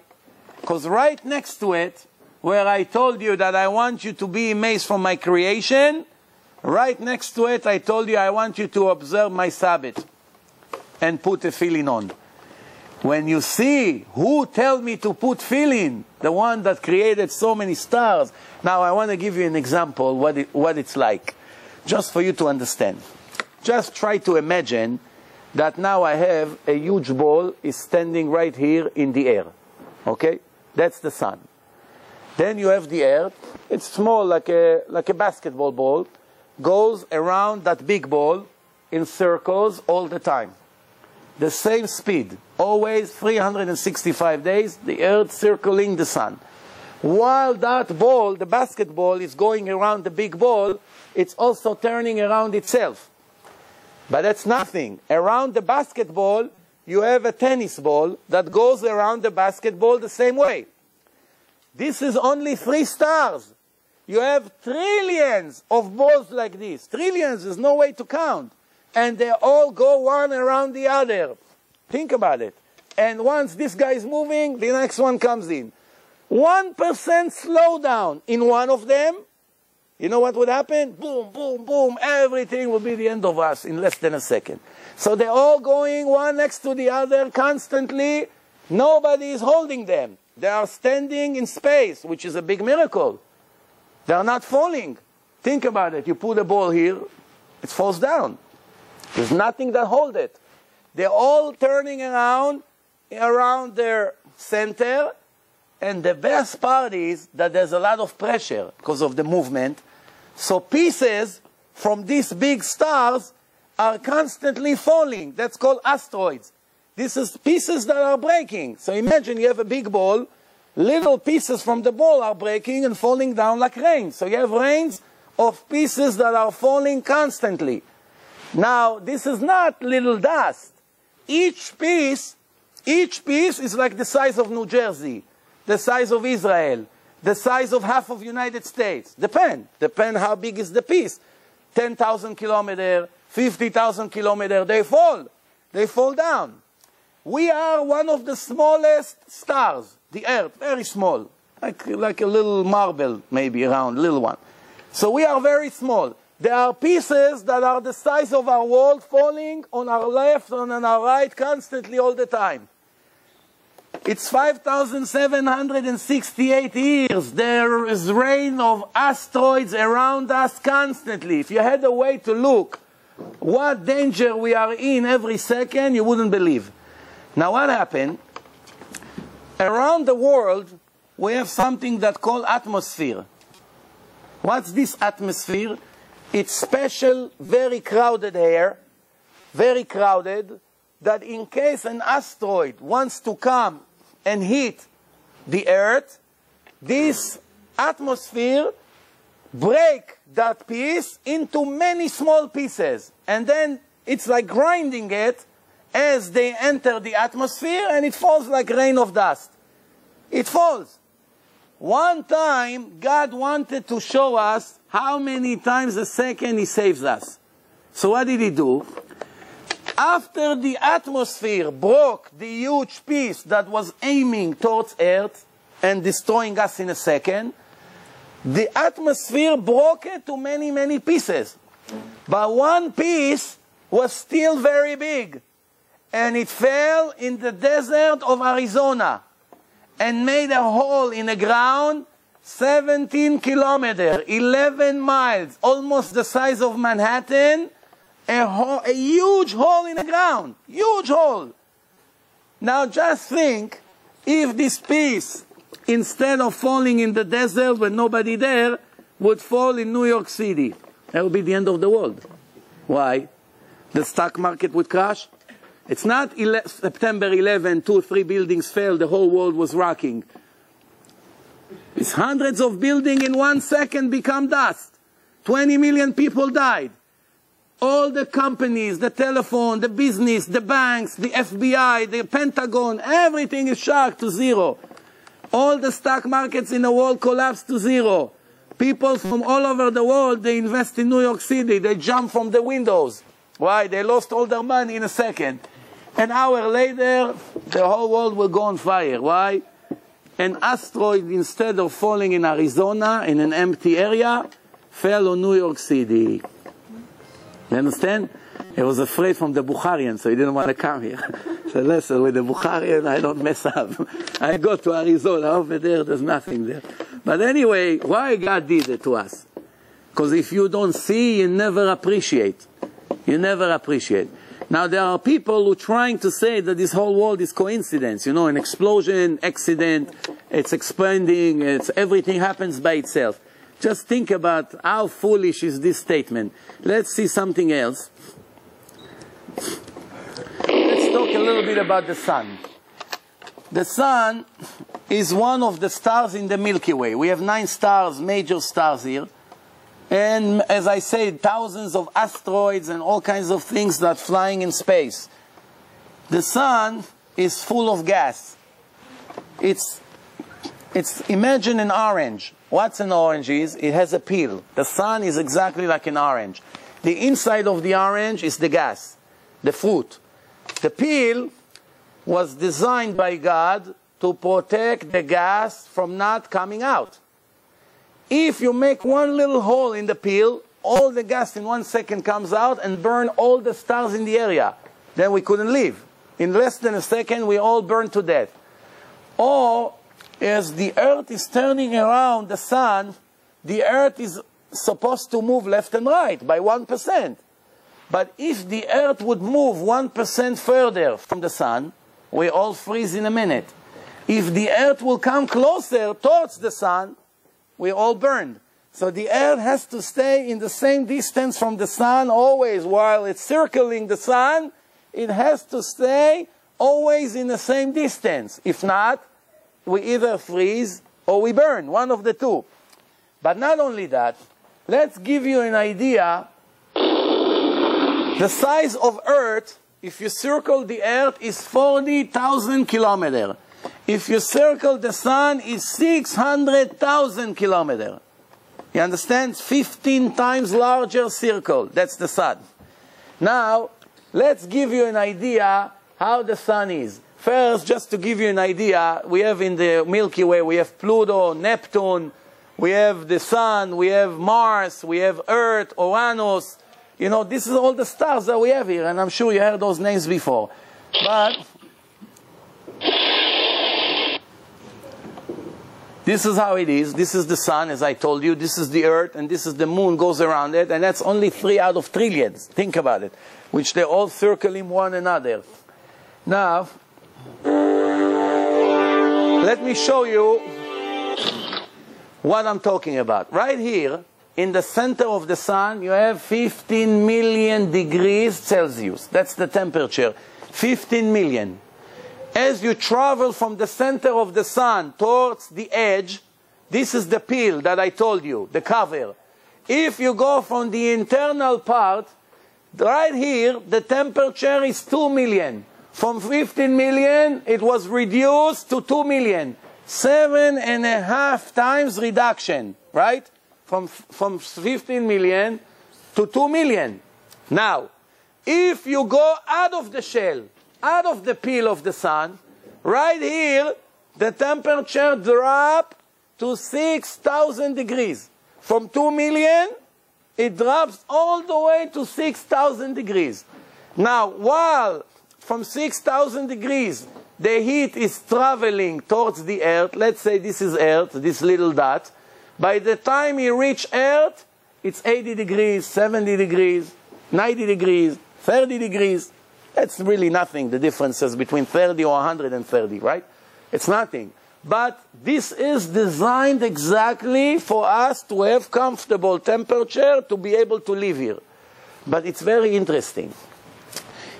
Because right next to it, where I told you that I want you to be amazed from my creation, right next to it I told you I want you to observe my Sabbath and put a tefillin on. When you see who told me to put tefillin, the one that created so many stars. Now I want to give you an example what it's like, just for you to understand. Just try to imagine that now I have a huge ball is standing right here in the air. Okay? That's the sun. Then you have the earth. It's small, like a basketball ball. Goes around that big ball in circles all the time. The same speed. Always 365 days, the earth circling the sun. While that ball, the basketball, is going around the big ball, it's also turning around itself. But that's nothing. Around the basketball, you have a tennis ball that goes around the basketball the same way. This is only 3 stars. You have trillions of balls like this. Trillions, there's no way to count. And they all go one around the other. Think about it. And once this guy is moving, the next one comes in. 1% slowdown in one of them, you know what would happen? Boom, boom, boom. Everything will be the end of us in less than a second. So they're all going one next to the other constantly. Nobody is holding them. They are standing in space, which is a big miracle. They are not falling. Think about it. You put a ball here, it falls down. There's nothing that holds it. They're all turning around their center. And the best part is that there's a lot of pressure because of the movement. So pieces from these big stars are constantly falling. That's called asteroids. This is pieces that are breaking. So imagine you have a big ball. Little pieces from the ball are breaking and falling down like rain. So you have rains of pieces that are falling constantly. Now, this is not little dust. Each piece is like the size of New Jersey, the size of Israel, the size of half of United States. Depend how big is the piece. 10,000 kilometers, 50,000 kilometers, they fall down. We are one of the smallest stars, the Earth, very small, like a little marble, maybe around, little one. So we are very small. There are pieces that are the size of our world falling on our left and on our right constantly all the time. It's 5,768 years. There is rain of asteroids around us constantly. If you had a way to look what danger we are in every second, you wouldn't believe. Now what happened? Around the world, we have something that's called atmosphere. What's this atmosphere? It's special, very crowded air, very crowded, that in case an asteroid wants to come and hit the Earth, this atmosphere break that piece into many small pieces. And then it's like grinding it as they enter the atmosphere, and it falls like rain of dust. It falls. One time, God wanted to show us how many times a second He saves us. So what did He do? After the atmosphere broke the huge piece that was aiming towards Earth and destroying us in a second, the atmosphere broke it to many, many pieces. But one piece was still very big. And it fell in the desert of Arizona and made a hole in the ground 17 kilometers, 11 miles, almost the size of Manhattan, a huge hole in the ground, huge hole. Now just think, if this piece instead of falling in the desert when nobody there, would fall in New York City. That would be the end of the world. Why? The stock market would crash. It's not September 11, 2 or 3 buildings fell, the whole world was rocking. It's hundreds of buildings in 1 second become dust. 20 million people died. All the companies, the telephone, the business, the banks, the FBI, the Pentagon, everything is shocked to zero. All the stock markets in the world collapsed to zero. People from all over the world, they invest in New York City. They jump from the windows. Why? They lost all their money in a second. An hour later, the whole world will go on fire. Why? An asteroid, instead of falling in Arizona, in an empty area, fell on New York City. You understand? He was afraid from the Bukharian, so he didn't want to come here. So listen, with the Bukharian, I don't mess up. I go to Arizona, over there's nothing there. But anyway, why God did it to us? Because if you don't see, you never appreciate. You never appreciate. Now there are people who are trying to say that this whole world is coincidence. You know, an explosion, accident, it's expanding, everything happens by itself. Just think about how foolish is this statement. Let's see something else. Let's talk a little bit about the sun. The sun is one of the stars in the Milky Way. We have 9 stars, major stars here. And as I said, thousands of asteroids and all kinds of things that are flying in space. The sun is full of gas. Imagine an orange. What's an orange is? It has a peel. The sun is exactly like an orange. The inside of the orange is the gas, the fruit. The peel was designed by God to protect the gas from not coming out. If you make one little hole in the peel, all the gas in 1 second comes out and burn all the stars in the area. Then we couldn't live. In less than a second, we all burn to death. Or, as the earth is turning around the sun, the earth is supposed to move left and right by 1%. But if the earth would move 1% further from the sun, we all freeze in a minute. If the earth will come closer towards the sun, we all burn. So the earth has to stay in the same distance from the sun always. While it's circling the sun, it has to stay always in the same distance. If not, we either freeze or we burn, one of the two. But not only that, let's give you an idea. The size of Earth, if you circle the Earth, is 40,000 kilometers. If you circle the sun, it's 600,000 kilometers. You understand? 15 times larger circle. That's the sun. Now, let's give you an idea how the sun is. First, just to give you an idea, we have in the Milky Way, we have Pluto, Neptune, we have the sun, we have Mars, we have Earth, Uranus. You know, this is all the stars that we have here, and I'm sure you heard those names before. But this is how it is. This is the sun, as I told you. This is the earth, and this is the moon goes around it. And that's only 3 out of trillions. Think about it. Which they all circling one another. Now, let me show you what I'm talking about. Right here, in the center of the sun, you have 15 million degrees Celsius. That's the temperature. 15 million. As you travel from the center of the sun towards the edge, this is the peel that I told you, the cover. If you go from the internal part, right here, the temperature is 2 million. From 15 million, it was reduced to 2 million. 7.5 times reduction, right? From 15 million to 2 million. Now, if you go out of the shell, out of the peel of the sun, right here, the temperature drops to 6,000 degrees. From 2 million, it drops all the way to 6,000 degrees. Now, while from 6,000 degrees, the heat is traveling towards the earth, let's say this is earth, this little dot, by the time you reach earth, it's 80 degrees, 70 degrees, 90 degrees, 30 degrees. That's really nothing, the differences between 30 or 130, right? It's nothing. But this is designed exactly for us to have comfortable temperature to be able to live here. But it's very interesting.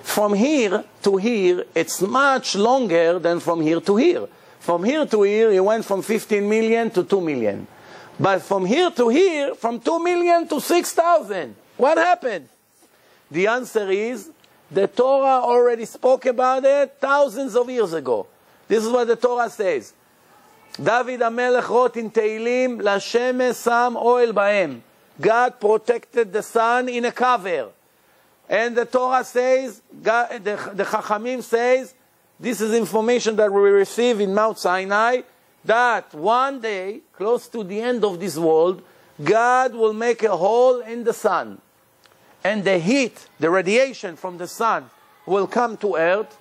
From here to here, it's much longer than from here to here. From here to here, it went from 15 million to 2 million. But from here to here, from 2 million to 6,000. What happened? The answer is, the Torah already spoke about it thousands of years ago. This is what the Torah says. David HaMelech wrote in Tehillim, L'Hashem sam oil ba'em. God protected the sun in a cover. And the Torah says, God, the Chachamim says, this is information that we receive in Mount Sinai, that one day, close to the end of this world, God will make a hole in the sun. And the heat, the radiation from the sun will come to earth,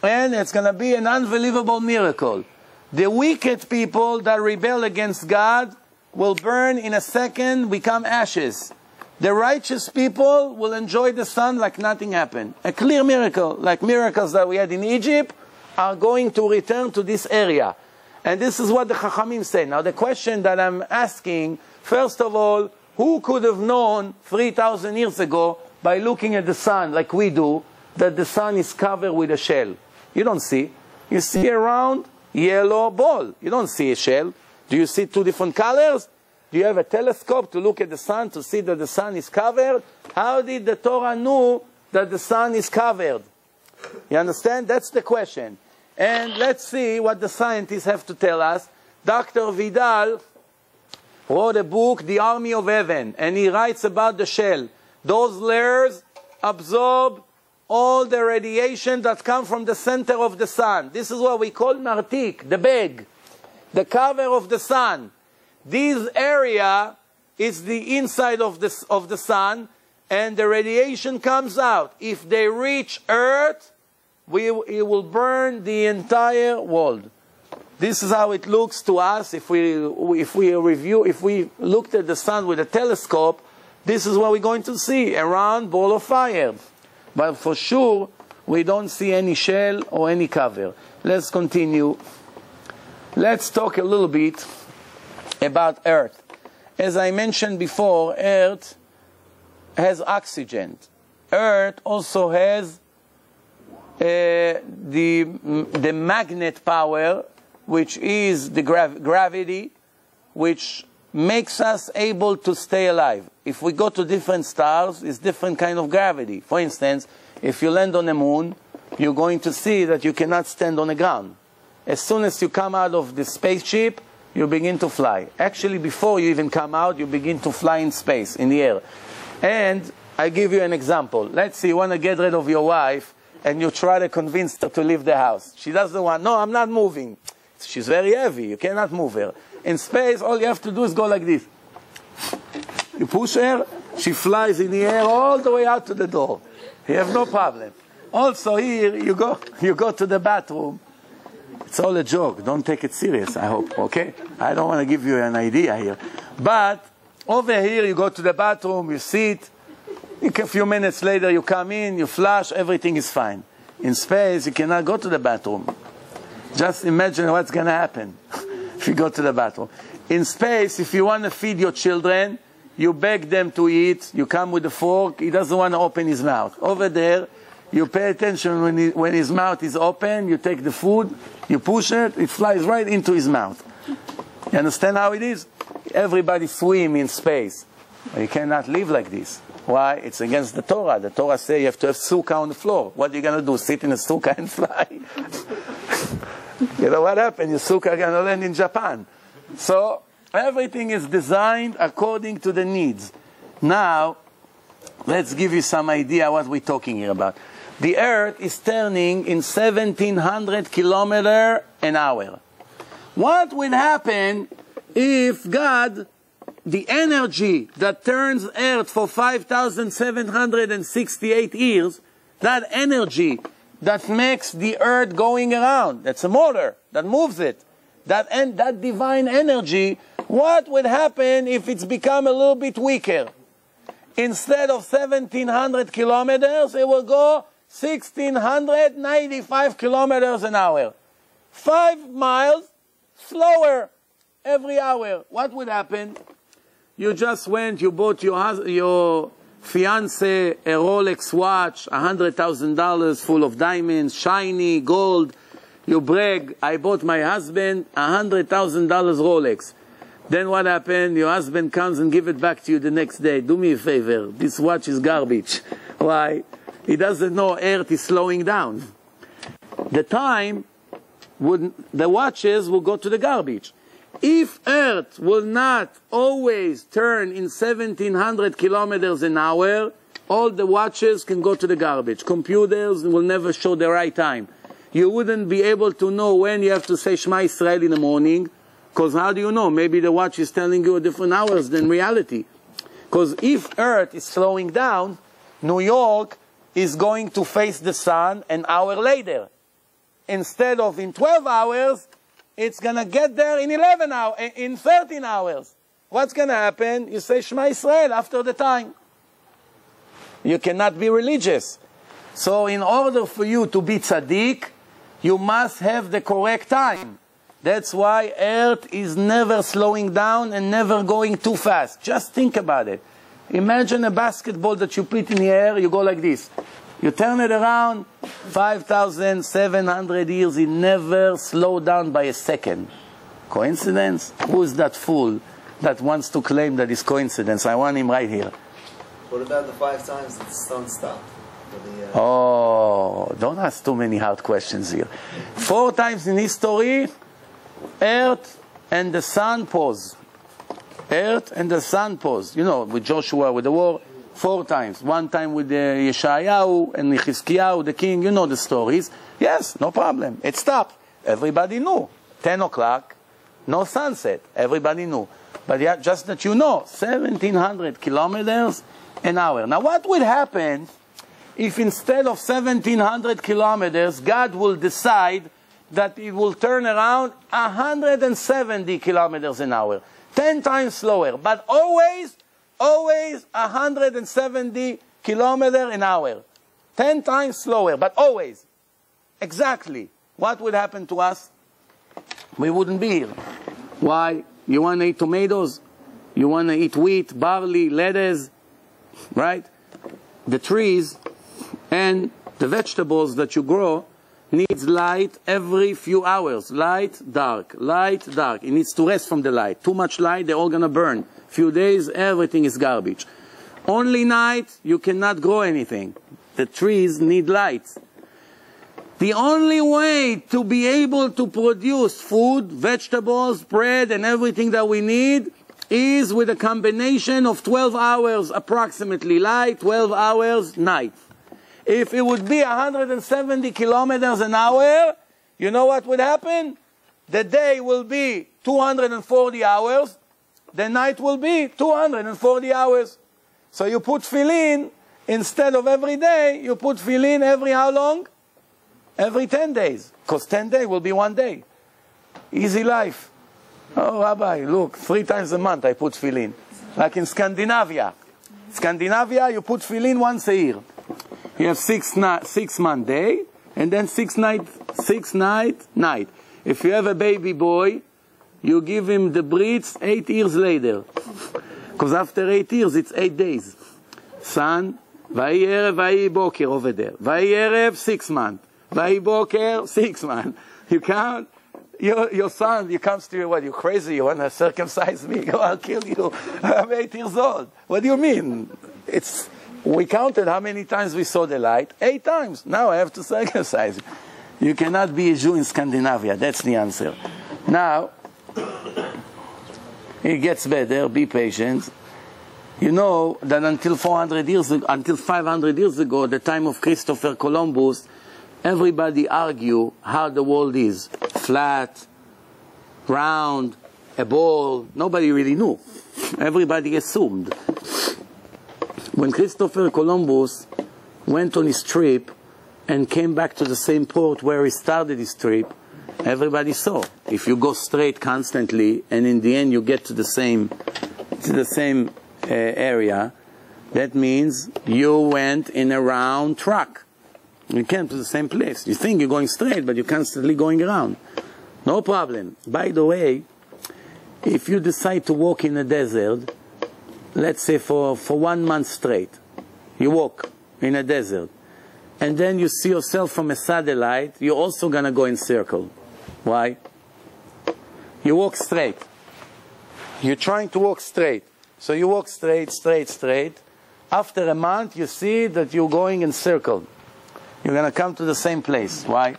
and it's going to be an unbelievable miracle. The wicked people that rebel against God will burn in a second, become ashes. The righteous people will enjoy the sun like nothing happened. A clear miracle, like miracles that we had in Egypt, are going to return to this area. And this is what the Chachamim say. Now the question that I'm asking, first of all, who could have known 3,000 years ago, by looking at the sun like we do, that the sun is covered with a shell? You don't see. You see a round yellow ball. You don't see a shell. Do you see two different colors? Do you have a telescope to look at the sun to see that the sun is covered? How did the Torah know that the sun is covered? You understand? That's the question. And let's see what the scientists have to tell us. Dr. Vidal wrote a book, The Army of Heaven, and he writes about the shell. Those layers absorb all the radiation that comes from the center of the sun. This is what we call martik, the bag, the cover of the sun. This area is the inside of the sun, and the radiation comes out. If they reach Earth, it will burn the entire world. This is how it looks to us. If we looked at the sun with a telescope, this is what we're going to see, a round ball of fire. But for sure, we don't see any shell or any cover. Let's continue. Let's talk a little bit about Earth. As I mentioned before, Earth has oxygen. Earth also has the magnet power, which is the gravity, which makes us able to stay alive. If we go to different stars, it's different kind of gravity. For instance, if you land on the moon, you're going to see that you cannot stand on the ground. As soon as you come out of the spaceship, you begin to fly. Actually, before you even come out, you begin to fly in space, in the air. And I give you an example. Let's say you want to get rid of your wife, and you try to convince her to leave the house. She doesn't want, no, I'm not moving. She's very heavy, you cannot move her. In space, all you have to do is go like this. You push her, she flies in the air all the way out to the door. You have no problem. Also here, you go to the bathroom. It's all a joke. Don't take it serious, I hope, okay? I don't want to give you an idea here. But over here, you go to the bathroom, you sit. A few minutes later, you come in, you flush, everything is fine. In space, you cannot go to the bathroom. Just imagine what's going to happen if you go to the bathroom. In space, if you want to feed your children, you beg them to eat, you come with a fork, he doesn't want to open his mouth. Over there, you pay attention when his mouth is open, you take the food, you push it, it flies right into his mouth. You understand how it is? Everybody swim in space. You cannot live like this. Why? It's against the Torah. The Torah says you have to have sukkah on the floor. What are you going to do? Sit in a sukkah and fly? You know what happened? Your sukkah going to land in Japan. So everything is designed according to the needs. Now, let's give you some idea what we're talking here about. The Earth is turning in 1,700 kilometers an hour. What will happen if God, the energy that turns Earth for 5,768 years, that energy that makes the Earth going around, that's a motor that moves it, that divine energy, what would happen if it's become a little bit weaker? Instead of 1,700 kilometers, it will go 1,695 kilometers an hour. 5 miles slower every hour. What would happen? You just went, you bought your fiance a Rolex watch, $100,000 full of diamonds, shiny, gold. You brag, I bought my husband $100,000 Rolex. Then what happened? Your husband comes and give it back to you the next day. Do me a favor, this watch is garbage. Why? He doesn't know Earth is slowing down. The watches will go to the garbage. If Earth will not always turn in 1700 kilometers an hour, all the watches can go to the garbage. Computers will never show the right time. You wouldn't be able to know when you have to say Shema Israel in the morning, because how do you know? Maybe the watch is telling you different hours than reality. Because if Earth is slowing down, New York is going to face the sun an hour later. Instead of in 12 hours, it's going to get there in 13 hours. What's going to happen? You say Shema Israel after the time. You cannot be religious. So in order for you to be tzaddik, you must have the correct time. That's why Earth is never slowing down and never going too fast. Just think about it. Imagine a basketball that you put in the air, you go like this. You turn it around, 5,700 years, it never slowed down by a second. Coincidence? Who is that fool that wants to claim that it's coincidence? I want him right here. What about the 5 times that the sun stopped? Oh, don't ask too many hard questions here. 4 times in history, Earth and the sun pause. Earth and the sun pause. You know, with Joshua, with the war, 4 times. 1 time with Yeshayahu and Chizkiyahu, the king. You know the stories. Yes, no problem. It stopped. Everybody knew. 10 o'clock, no sunset. Everybody knew. But yeah, just that you know, 1,700 kilometers an hour. Now what would happen if instead of 1,700 kilometers, God will decide that it will turn around 170 kilometers an hour? 10 times slower, but always 170 kilometers an hour. 10 times slower, but always. Exactly. What would happen to us? We wouldn't be here. Why? You want to eat tomatoes? You want to eat wheat, barley, lettuce, right? The trees and the vegetables that you grow needs light every few hours. Light, dark, light, dark. It needs to rest from the light. Too much light, they're all going to burn. Few days, everything is garbage. Only night, you cannot grow anything. The trees need light. The only way to be able to produce food, vegetables, bread, and everything that we need is with a combination of 12 hours approximately light, 12 hours night. If it would be 170 kilometers an hour, you know what would happen? The day will be 240 hours, the night will be 240 hours. So you put tefillin, instead of every day, you put tefillin every how long? Every 10 days. Because 10 days will be 1 day. Easy life. Oh, Rabbi, look, 3 times a month I put tefillin. Like in Scandinavia. Scandinavia, you put tefillin once a year. You have 6 month day, and then 6 night. If you have a baby boy, you give him the britz 8 years later. Because after 8 years, it's 8 days. Son, vayi erev, vayi boker over there. Vayi erev, 6 months. Vayi boker, 6 months. You count, your son, he comes to you, what, you crazy? You want to circumcise me? I'll kill you. I'm 8 years old. What do you mean? We counted how many times we saw the light. 8 times. Now I have to circumcise you. You cannot be a Jew in Scandinavia. That's the answer. Now, it gets better. Be patient. You know that until 500 years ago, the time of Christopher Columbus, everybody argued how the world is. Flat, round, a ball. Nobody really knew. Everybody assumed. When Christopher Columbus went on his trip and came back to the same port where he started his trip, everybody saw. If you go straight constantly and in the end you get to the same area, that means you went in a round track. You came to the same place. You think you're going straight, but you're constantly going around. No problem. By the way, if you decide to walk in a desert, let's say for 1 month straight, you walk in a desert, and then you see yourself from a satellite, you're also going to go in circle. Why? You walk straight. You're trying to walk straight. So you walk straight, straight, straight. After a month, you see that you're going in circle. You're going to come to the same place. Why?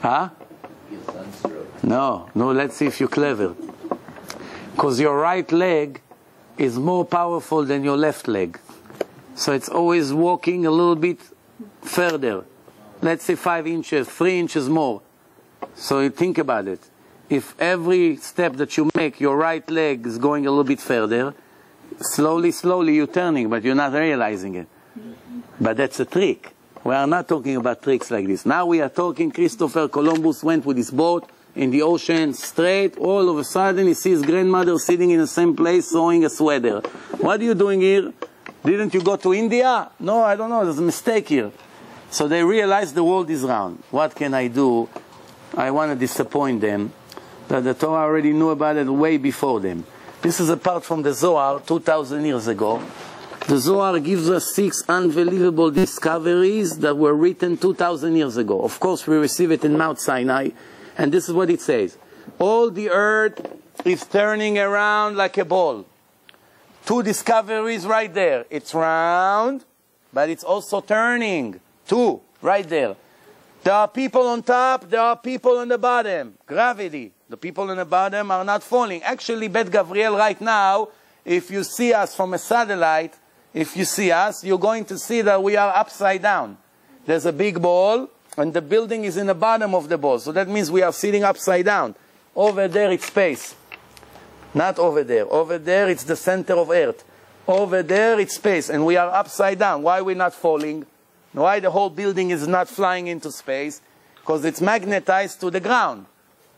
Huh? No, let's see if you're clever. Because your right leg is more powerful than your left leg. So it's always walking a little bit further. Let's say 5 inches, 3 inches more. So you think about it. If every step that you make, your right leg is going a little bit further, slowly, slowly you're turning, but you're not realizing it. But that's a trick. We are not talking about tricks like this. Now we are talking, Christopher Columbus went with his boat in the ocean straight. All of a sudden he sees grandmother sitting in the same place sewing a sweater. What are you doing here? Didn't you go to India? No, I don't know. There's a mistake here. So they realize the world is round. What can I do? I want to disappoint them that the Torah already knew about it way before them. This is a part from the Zohar 2,000 years ago. The Zohar gives us 6 unbelievable discoveries that were written 2,000 years ago. Of course, we receive it in Mount Sinai, and this is what it says. All the earth is turning around like a ball. 2 discoveries right there. It's round, but it's also turning. 2, right there. There are people on top, there are people on the bottom. Gravity. The people on the bottom are not falling. Actually, Bet Gabriel right now, if you see us from a satellite, if you see us, you're going to see that we are upside down. There's a big ball, and the building is in the bottom of the ball. So that means we are sitting upside down. Over there, it's space. Not over there. Over there, it's the center of Earth. Over there, it's space, and we are upside down. Why are we not falling? Why the whole building is not flying into space? Because it's magnetized to the ground.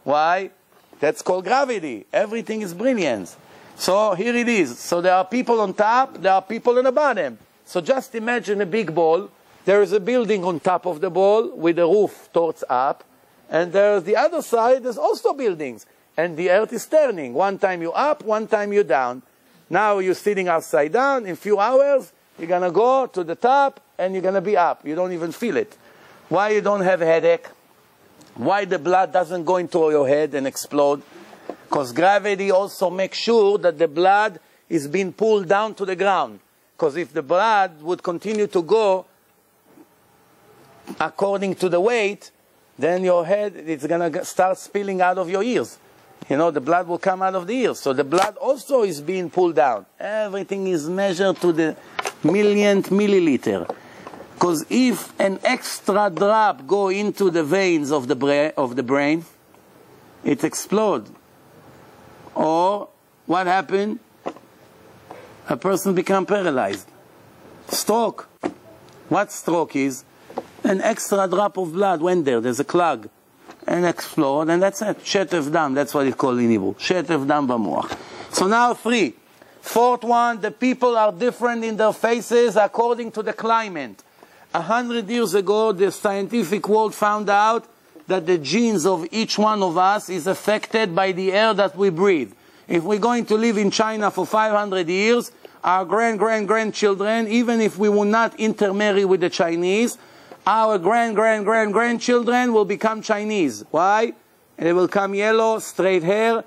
Why? That's called gravity. Everything is brilliance. So here it is. So there are people on top, there are people on the bottom. So just imagine a big ball. There is a building on top of the ball with a roof towards up. And there's the other side, there's also buildings. And the earth is turning. One time you're up, one time you're down. Now you're sitting upside down. In a few hours, you're going to go to the top and you're going to be up. You don't even feel it. Why you don't have a headache? Why the blood doesn't go into your head and explode? Because gravity also makes sure that the blood is being pulled down to the ground. Because if the blood would continue to go according to the weight, then your head is going to start spilling out of your ears. You know, the blood will come out of the ears. So the blood also is being pulled down. Everything is measured to the millionth milliliter. Because if an extra drop go into the veins of the brain, it explodes. Or what happened? A person become paralyzed. Stroke. What stroke is? An extra drop of blood went there. There's a clog. And explode, and that's it. Shetef dam, that's what it's called in Hebrew. Shetef dam b'moach. So now 3. 4th one, the people are different in their faces according to the climate. 100 years ago, the scientific world found out that the genes of each one of us is affected by the air that we breathe. If we're going to live in China for 500 years, our grandchildren, even if we will not intermarry with the Chinese, our grandchildren will become Chinese. Why? They will come yellow, straight hair,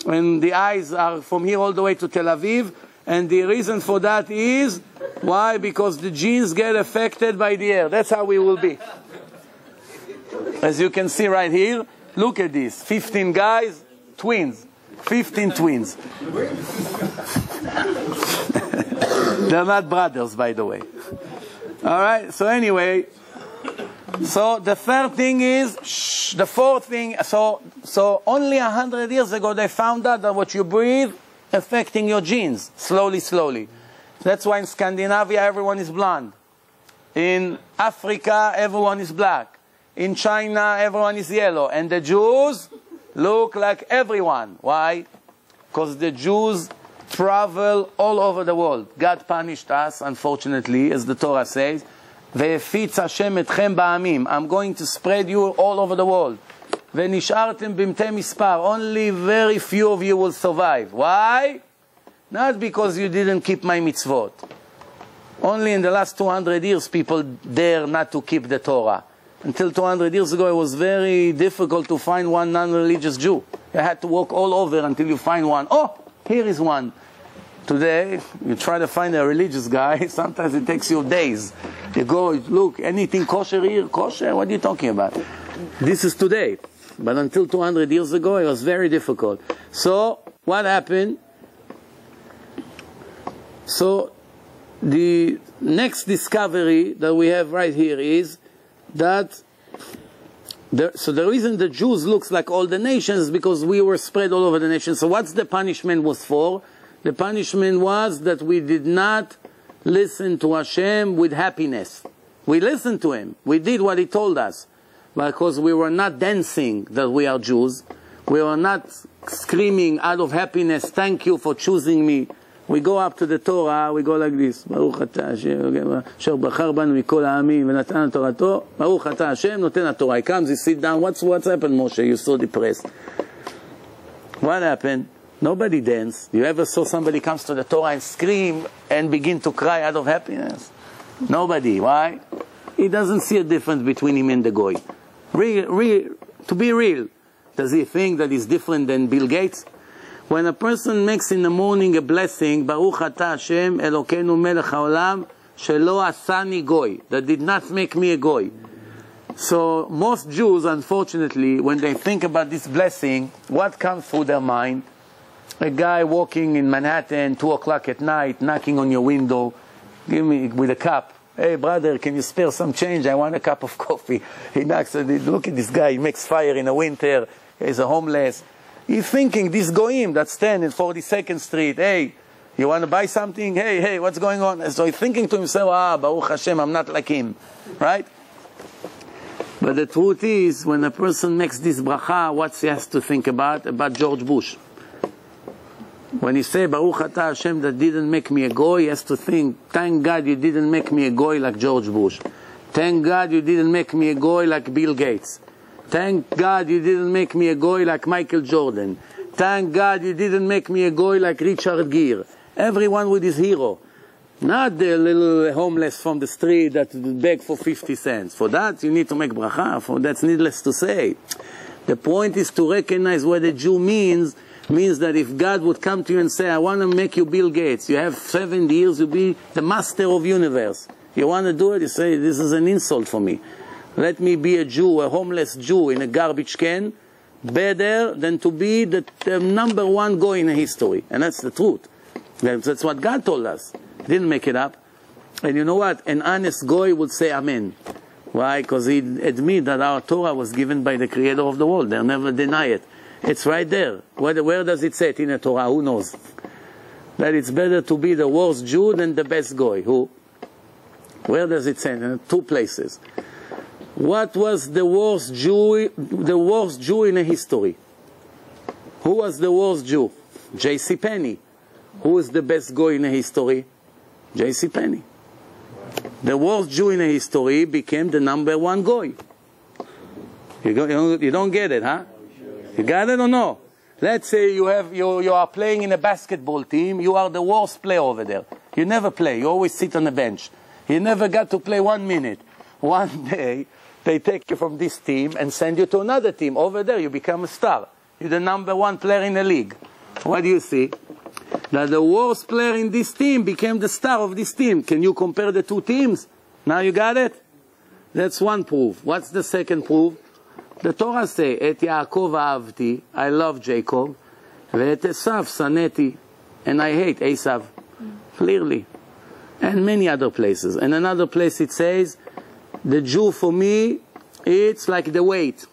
and the eyes are from here all the way to Tel Aviv. And the reason for that is, why? Because the genes get affected by the air. That's how we will be. As you can see right here, look at this. 15 guys, twins. 15 twins. They're not brothers, by the way. All right, so anyway, so the third thing is, the fourth thing, so only 100 years ago they found out that what you breathe affecting your genes, slowly. That's why in Scandinavia everyone is blonde. In Africa everyone is black. In China everyone is yellow. And the Jews look like everyone. Why? Because the Jews travel all over the world. God punished us, unfortunately, as the Torah says. I'm going to spread you all over the world. ונשארתם במתי מספר. Only very few of you will survive. Why? Not because you didn't keep my mitzvot. Only in the last 200 years people dare not to keep the Torah. Until 200 years ago it was very difficult to find one non-religious Jew. You had to walk all over until you find one. Oh, here is one. Today, you try to find a religious guy, sometimes it takes you days. You go, look, anything kosher here? Kosher? What are you talking about? This is today. But until 200 years ago, it was very difficult. So, what happened? So, the next discovery that we have right here is that so the reason the Jews looks like all the nations is because we were spread all over the nations. So what's the punishment was for? The punishment was that we did not listen to Hashem with happiness. We listened to Him. We did what He told us. Because we were not dancing that we are Jews. We were not screaming out of happiness, thank you for choosing me. We go up to the Torah, we go like this. Baruch atah Hashem, אשר בחר בנו מכל העמים ונתן תורתו. Baruch atah Hashem, נותן התורה. He comes, he sits down. What's happened, Moshe? You're so depressed. What happened? Nobody danced. You ever saw somebody comes to the Torah and scream and begin to cry out of happiness? Nobody. Why? He doesn't see a difference between him and the goy. To be real, does he think that he's different than Bill Gates? When a person makes in the morning a blessing, Baruch atah Hashem Elokeinu melech haolam shelo asani goy, that did not make me a goy. So most Jews, unfortunately, when they think about this blessing, what comes through their mind? A guy walking in Manhattan, 2 o'clock at night, knocking on your window, give me with a cup. Hey brother, can you spare some change? I want a cup of coffee. He knocks and look at this guy, he makes fire in the winter, he's a homeless. He's thinking, this goyim that stand in 42nd Street, hey, you want to buy something? Hey, what's going on? So he's thinking to himself, Baruch Hashem, I'm not like him. Right? But the truth is, when a person makes this bracha, what he has to think about? About George Bush. When he say, Baruch atah Hashem that didn't make me a goy, he has to think, thank God you didn't make me a goy like George Bush. Thank God you didn't make me a goy like Bill Gates. Thank God you didn't make me a goy like Michael Jordan. Thank God you didn't make me a goy like Richard Gere. Everyone with his hero. Not the little homeless from the street that beg for 50 cents. For that you need to make bracha. For that's needless to say. The point is to recognize what a Jew means that if God would come to you and say, I want to make you Bill Gates. You have 7 years, you'll be the master of universe. You want to do it? You say, this is an insult for me. Let me be a Jew, a homeless Jew in a garbage can, better than to be the number one goy in history. And that's the truth. That's what God told us. He didn't make it up. And you know what? An honest goy would say amen. Why? Because he admit that our Torah was given by the creator of the world. They'll never deny it. It's right there. Where does it say it in the Torah? Who knows? That it's better to be the worst Jew than the best goy. Who? Where does it say? In 2 places. What was the worst Jew in history? Who was the worst Jew? J.C. Penney. Who is the best goy in history? J.C. Penney. The worst Jew in history became the number 1 goy. You don't get it, huh? You got it or no? Let's say you are playing in a basketball team. You are the worst player over there. You never play. You always sit on the bench. You never got to play 1 minute. One day, they take you from this team and send you to another team. Over there, you become a star. You're the number 1 player in the league. What do you see? That the worst player in this team became the star of this team. Can you compare the 2 teams? Now you got it? That's one proof. What's the second proof? The Torah say, Et Yaakov ahavti, I love Jacob, ve'et Esav saneti, and I hate Esav. Clearly. And many other places. And another place it says, the Jew for me, it's like the weight.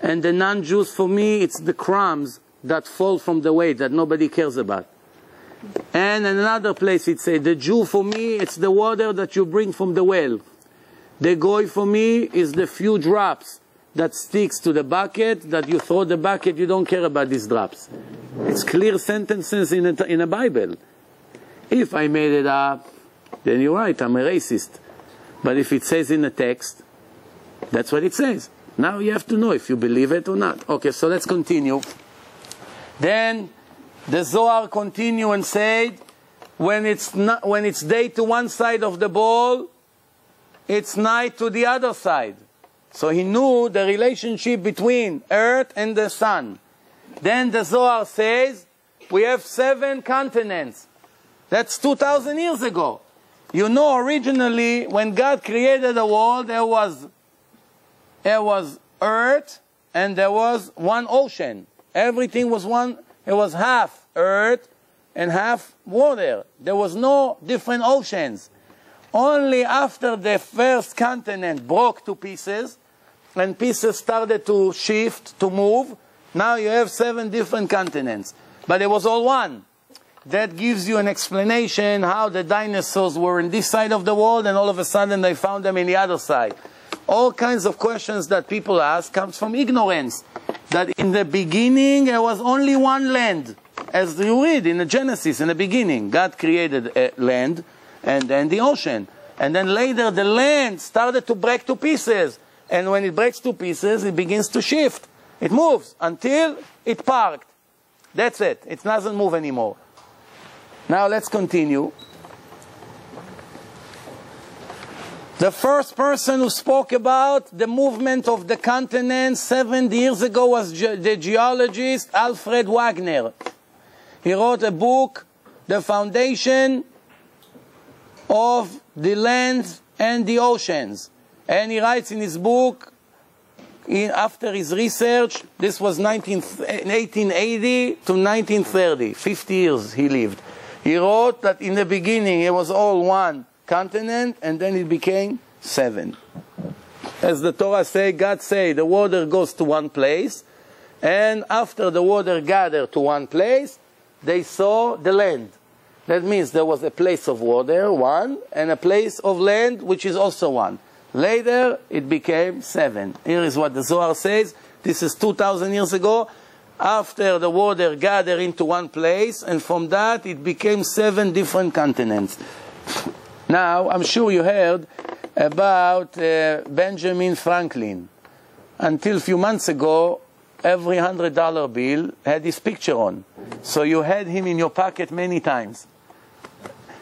And the non-Jews for me, it's the crumbs that fall from the weight that nobody cares about. And in another place it says, the Jew for me, it's the water that you bring from the well. The goy for me is the few drops that sticks to the bucket, that you throw the bucket, you don't care about these drops. It's clear sentences in a Bible. If I made it up, then you're right, I'm a racist. But if it says in the text, that's what it says. Now you have to know if you believe it or not. Okay, so let's continue. Then the Zohar continue and said, when it's day to one side of the ball, it's night to the other side. So he knew the relationship between earth and the sun. Then the Zohar says, we have 7 continents. That's 2,000 years ago. You know, originally, when God created the world, there was earth and there was one ocean. Everything was one, it was half earth and half water. There was no different oceans. Only after the first continent broke to pieces, and pieces started to shift, to move, now you have 7 different continents. But it was all one. That gives you an explanation how the dinosaurs were in this side of the world and all of a sudden they found them in the other side. All kinds of questions that people ask comes from ignorance. That in the beginning there was only one land. As you read in the Genesis, in the beginning, God created a land and then the ocean. And then later the land started to break to pieces. And when it breaks to pieces, it begins to shift. It moves until it parked. That's it. It doesn't move anymore. Now let's continue. The first person who spoke about the movement of the continent 7 years ago was the geologist Alfred Wagner. He wrote a book, The Foundation of the Land and the Oceans. And he writes in his book, after his research, this was 1880 to 1930, 50 years he lived. He wrote that in the beginning it was all one continent and then it became 7. As the Torah say, God say, the water goes to one place, and after the water gathered to one place, they saw the land. That means there was a place of water, 1, and a place of land, which is also 1. Later, it became 7. Here is what the Zohar says. This is 2,000 years ago. After the water gathered into one place, and from that, it became 7 different continents. Now, I'm sure you heard about Benjamin Franklin. Until a few months ago, every $100 bill had his picture on. So you had him in your pocket many times.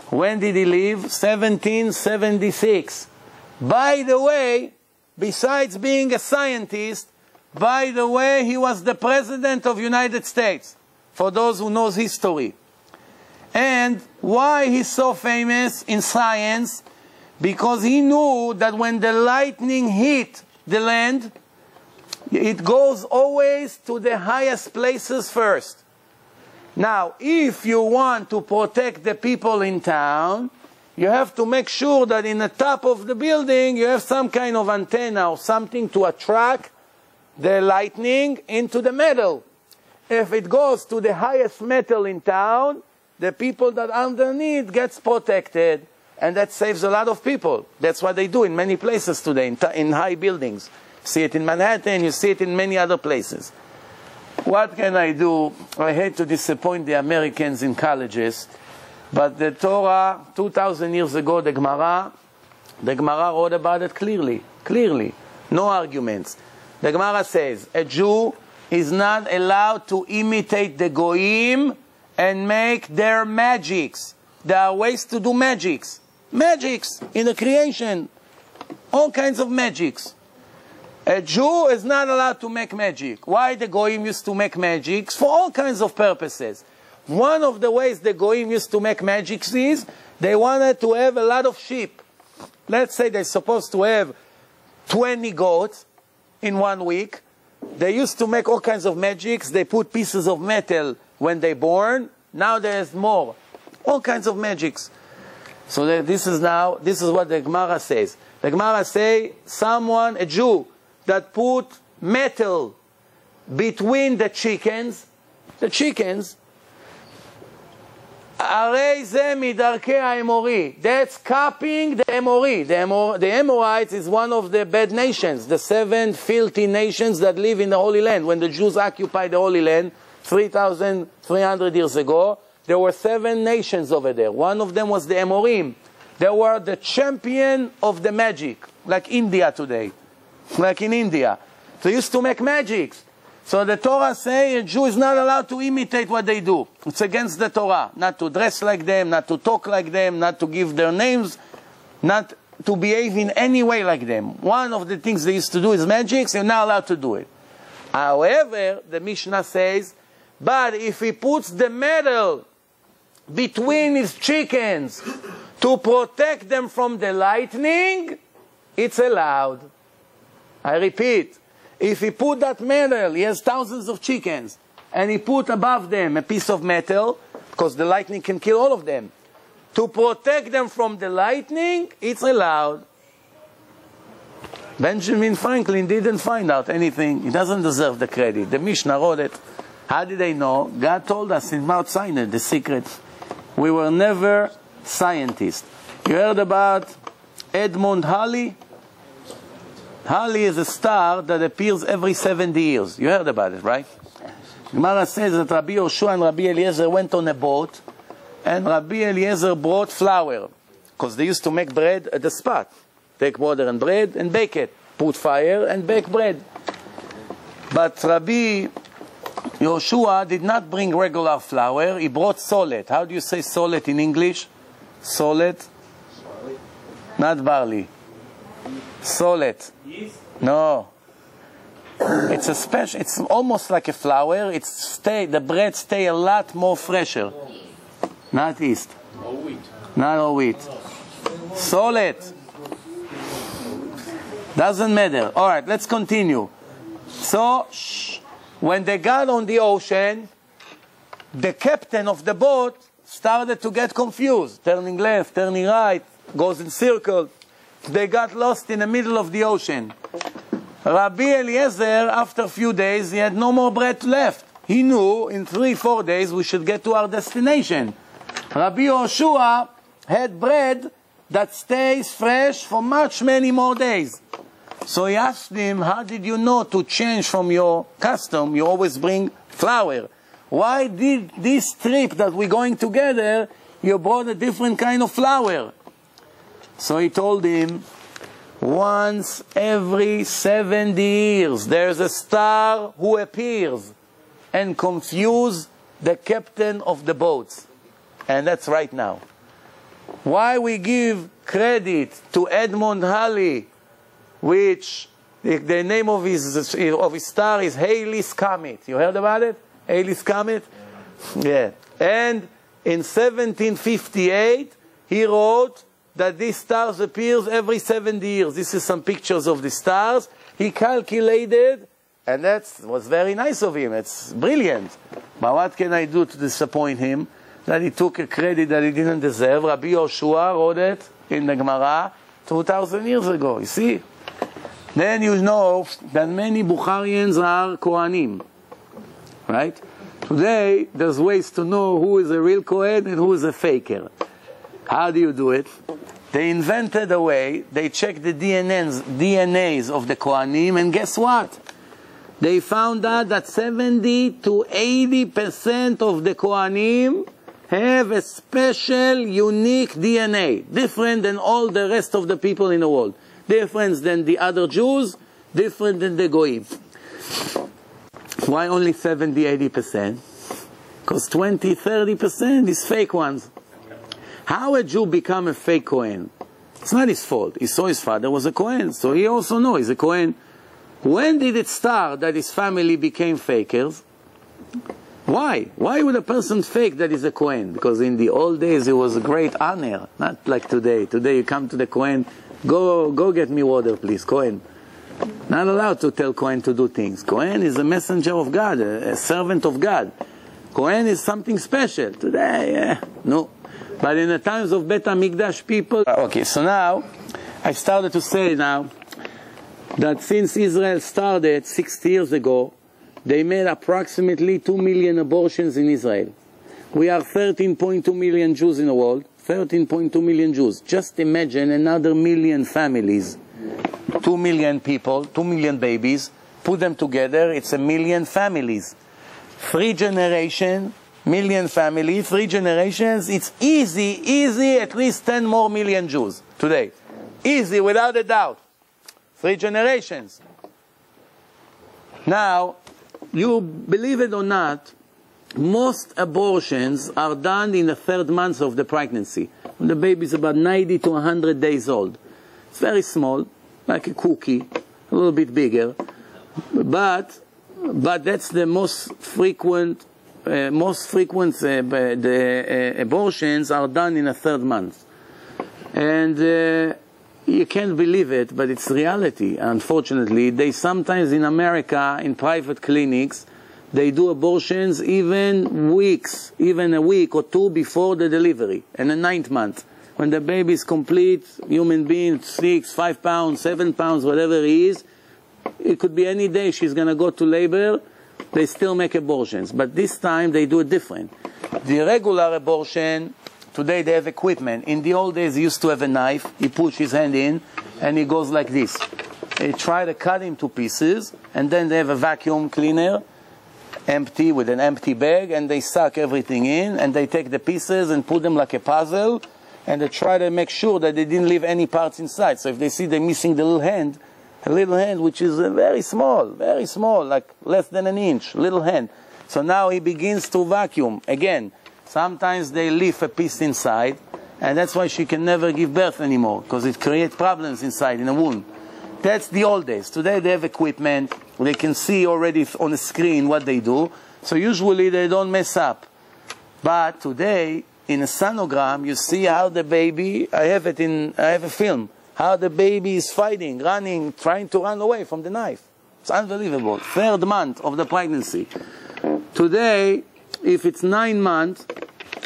When did he live? 1776. By the way, besides being a scientist, by the way, he was the President of the United States, for those who knows history. And why he's so famous in science? Because he knew that when the lightning hit the land, it goes always to the highest places first. Now, if you want to protect the people in town, you have to make sure that in the top of the building you have some kind of antenna or something to attract the lightning into the metal. If it goes to the highest metal in town, the people that underneath gets protected, and that saves a lot of people. That's what they do in many places today, in high buildings. See it in Manhattan, you see it in many other places. What can I do? I hate to disappoint the Americans in colleges, but the Torah, 2,000 years ago, the Gemara wrote about it clearly, no arguments. The Gemara says, a Jew is not allowed to imitate the Goyim and make their magics. There are ways to do magics. Magics in the creation. All kinds of magics. A Jew is not allowed to make magic. Why the Goyim used to make magics? For all kinds of purposes. One of the ways the Goyim used to make magics is they wanted to have a lot of sheep. Let's say they're supposed to have 20 goats in 1 week. They used to make all kinds of magics. They put pieces of metal when they born. Now there's more. All kinds of magics. So this is what the Gemara says. The Gemara say someone, a Jew, that put metal between the chickens, that's copying the Emori. The Amorites is one of the bad nations, the 7 filthy nations that live in the Holy Land. When the Jews occupied the Holy Land 3,300 years ago, there were 7 nations over there. One of them was the Amorim. They were the champion of the magic, like India today. Like in India. They used to make magics. So the Torah say a Jew is not allowed to imitate what they do. It's against the Torah. Not to dress like them, not to talk like them, not to give their names, not to behave in any way like them. One of the things they used to do is magics. You're not allowed to do it. However, the Mishnah says, but if he puts the metal between his chickens to protect them from the lightning, it's allowed. I repeat, if he put that metal, he has thousands of chickens, and he put above them a piece of metal, because the lightning can kill all of them, to protect them from the lightning, it's allowed. Benjamin Franklin didn't find out anything. He doesn't deserve the credit. The Mishnah wrote it. How did they know? God told us in Mount Sinai the secret. We were never scientists. You heard about Edmund Halley? Halley is a star that appears every 70 years. You heard about it, right? Gemara says that Rabbi Yoshua and Rabbi Eliezer went on a boat, and Rabbi Eliezer brought flour, because they used to make bread at the spot. Take water and bread and bake it. Put fire and bake bread. But Rabbi Yoshua did not bring regular flour. He brought solet. How do you say solet in English? Solet? Not barley. Solet. No. It's a special. It's almost like a flour. The bread stay a lot more fresher. Not yeast. Whole wheat. Not all wheat. Solet. Doesn't matter. All right, let's continue. So, when they got on the ocean, the captain of the boat started to get confused. Turning left, turning right, goes in circles. They got lost in the middle of the ocean. Rabbi Eliezer, after a few days, he had no more bread left. He knew in 3-4 days we should get to our destination. Rabbi Yoshua had bread that stays fresh for many more days. So he asked him, how did you know to change from your custom? You always bring flour. Why did this trip that we're going together, you brought a different kind of flour? So he told him, once every 70 years, there's a star who appears and confuses the captain of the boats. And that's right now. Why we give credit to Edmund Halley, which the name of his star is Halley's Comet. You heard about it? Halley's Comet? Yeah. And in 1758, he wrote that these stars appears every 70 years. This is some pictures of the stars. He calculated, and that was very nice of him. It's brilliant. But what can I do to disappoint him? That he took a credit that he didn't deserve. Rabbi Yoshua wrote it in the Gemara 2,000 years ago. You see? Then you know that many Bukharians are Kohanim. Right? Today, there's ways to know who is a real Kohen and who is a faker. How do you do it? They invented a way, they checked the DNAs of the Kohanim, and guess what? They found out that 70 to 80% of the Kohanim have a special, unique DNA, different than all the rest of the people in the world. Different than the other Jews, different than the Goyim. Why only 70, 80%? Because 20, 30% is fake ones. How a Jew become a fake Kohen? It's not his fault. He saw his father was a Kohen, so he also knows he's a Kohen. When did it start that his family became fakers? Why? Why would a person fake that he's a Kohen? Because in the old days it was a great honor, not like today. Today you come to the Kohen, go get me water please, Kohen. Not allowed to tell Kohen to do things. Kohen is a messenger of God, a servant of God. Kohen is something special. Today, no. But in the times of Bet HaMikdash people... Okay, so now, I started to say now, that since Israel started 60 years ago, they made approximately 2 million abortions in Israel. We are 13.2 million Jews in the world. 13.2 million Jews. Just imagine another million families. 2 million people, 2 million babies. Put them together, it's 1 million families. 3 generations, million family, 3 generations, it's easy, at least 10 more million Jews today. Easy, without a doubt. 3 generations. Now, you believe it or not, most abortions are done in the 3rd month of the pregnancy, when the baby is about 90 to 100 days old. It's very small, like a cookie, a little bit bigger, but that's the most frequent. The abortions are done in the 3rd month, and you can't believe it, but it's reality. Unfortunately, they sometimes in America, in private clinics, they do abortions even weeks, even a week or two before the delivery, in the 9th month, when the baby is complete, human being, 6, 5 pounds, 7 pounds, whatever he is. It could be any day she's going to go to labor. They still make abortions, but this time they do it different. The regular abortion, today they have equipment. In the old days, he used to have a knife. He puts his hand in, and he goes like this. They try to cut him to pieces, and then they have a vacuum cleaner, empty, with an empty bag, and they suck everything in, and they take the pieces and put them like a puzzle, and they try to make sure that they didn't leave any parts inside. So if they see they're missing the little hand, a little hand which is very small, like less than an inch, little hand. So now he begins to vacuum. Again, sometimes they leave a piece inside, and that's why she can never give birth anymore, because it creates problems inside in the womb. That's the old days. Today they have equipment. They can see already on the screen what they do. So usually they don't mess up. But today, in a sonogram, you see how the baby, I have a film, how the baby is fighting, running, trying to run away from the knife. It's unbelievable. 3rd month of the pregnancy. Today, if it's 9 months,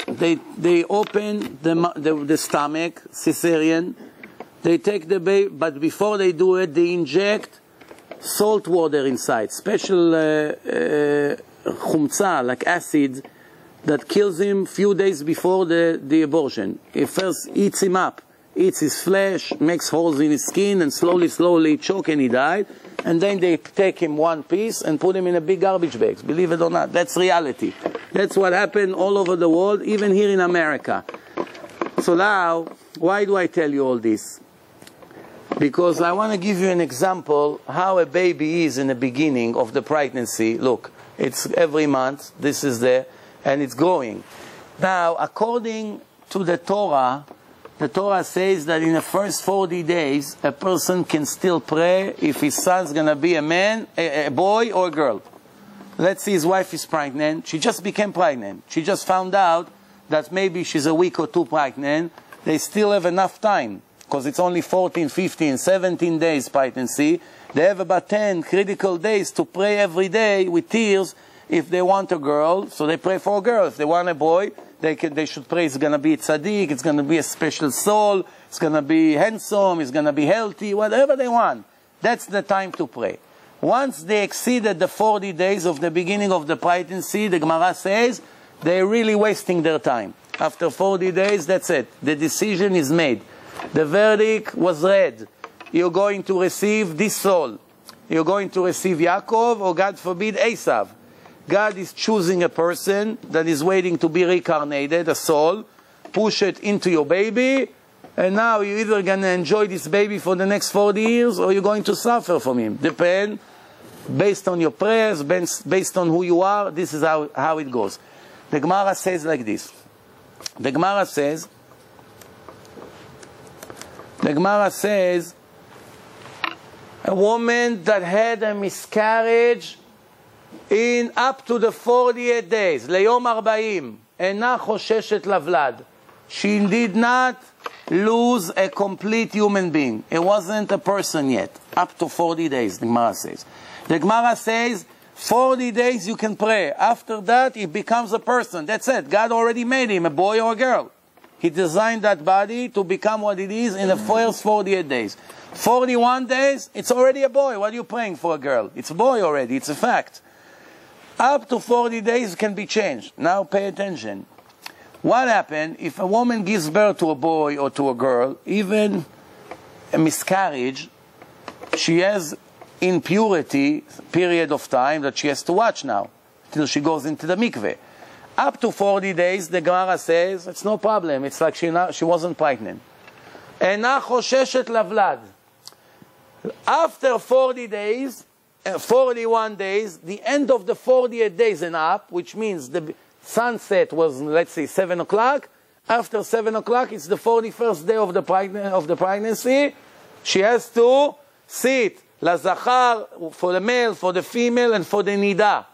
they open the stomach, cesarean. They take the baby, but before they do it, they inject salt water inside, special chumtza, like acid, that kills him few days before the abortion. It first eats him up, eats his flesh, makes holes in his skin, and slowly choke, and he died. And then they take him one piece and put him in a big garbage bag. Believe it or not, that's reality. That's what happened all over the world, even here in America. So now, why do I tell you all this? Because I want to give you an example how a baby is in the beginning of the pregnancy. Look, it's every month, this is there, and it's growing. Now, according to the Torah says that in the first 40 days, a person can still pray if his son's going to be a man, a boy or a girl. Let's see, his wife is pregnant. She just became pregnant. She just found out that maybe she's a week or two pregnant. They still have enough time, because it's only 14, 15, 17 days pregnancy. They have about 10 critical days to pray every day with tears. If they want a girl, so they pray for a girl. If they want a boy, they should pray it's going to be a tzaddik, it's going to be a special soul, it's going to be handsome, it's going to be healthy, whatever they want. That's the time to pray. Once they exceeded the 40 days of the beginning of the pregnancy, the Gemara says, they're really wasting their time. After 40 days, that's it. The decision is made. The verdict was read. You're going to receive this soul. You're going to receive Yaakov, or God forbid, Esav. God is choosing a person that is waiting to be reincarnated, a soul, push it into your baby, and now you're either going to enjoy this baby for the next 40 years, or you're going to suffer from him. Depend, based on your prayers, based on who you are, this is how it goes. The Gemara says like this. The Gemara says, a woman that had a miscarriage in up to the 48 days, ליום 40, אינה חוששת לוולד. She did not lose a complete human being. It wasn't a person yet. Up to 40 days, the Gemara says. The Gemara says, 40 days you can pray. After that, it becomes a person. That's it. God already made him a boy or a girl. He designed that body to become what it is in the first 48 days. 41 days, it's already a boy. What are you praying for a girl? It's a boy already. It's a fact. Up to 40 days can be changed. Now pay attention. What happens if a woman gives birth to a boy or to a girl, even a miscarriage, she has impurity period of time that she has to watch now, till she goes into the mikveh. Up to 40 days, the Gemara says, it's no problem. It's like she wasn't pregnant. אינה חוששת לוולד. After 40 days, 41 days, the end of the 48 days and up, which means the sunset was, let's say, 7 o'clock. After 7 o'clock, it's the 41st day of the pregnancy. She has to sit, la zachar, for the male, for the female, and for the nida.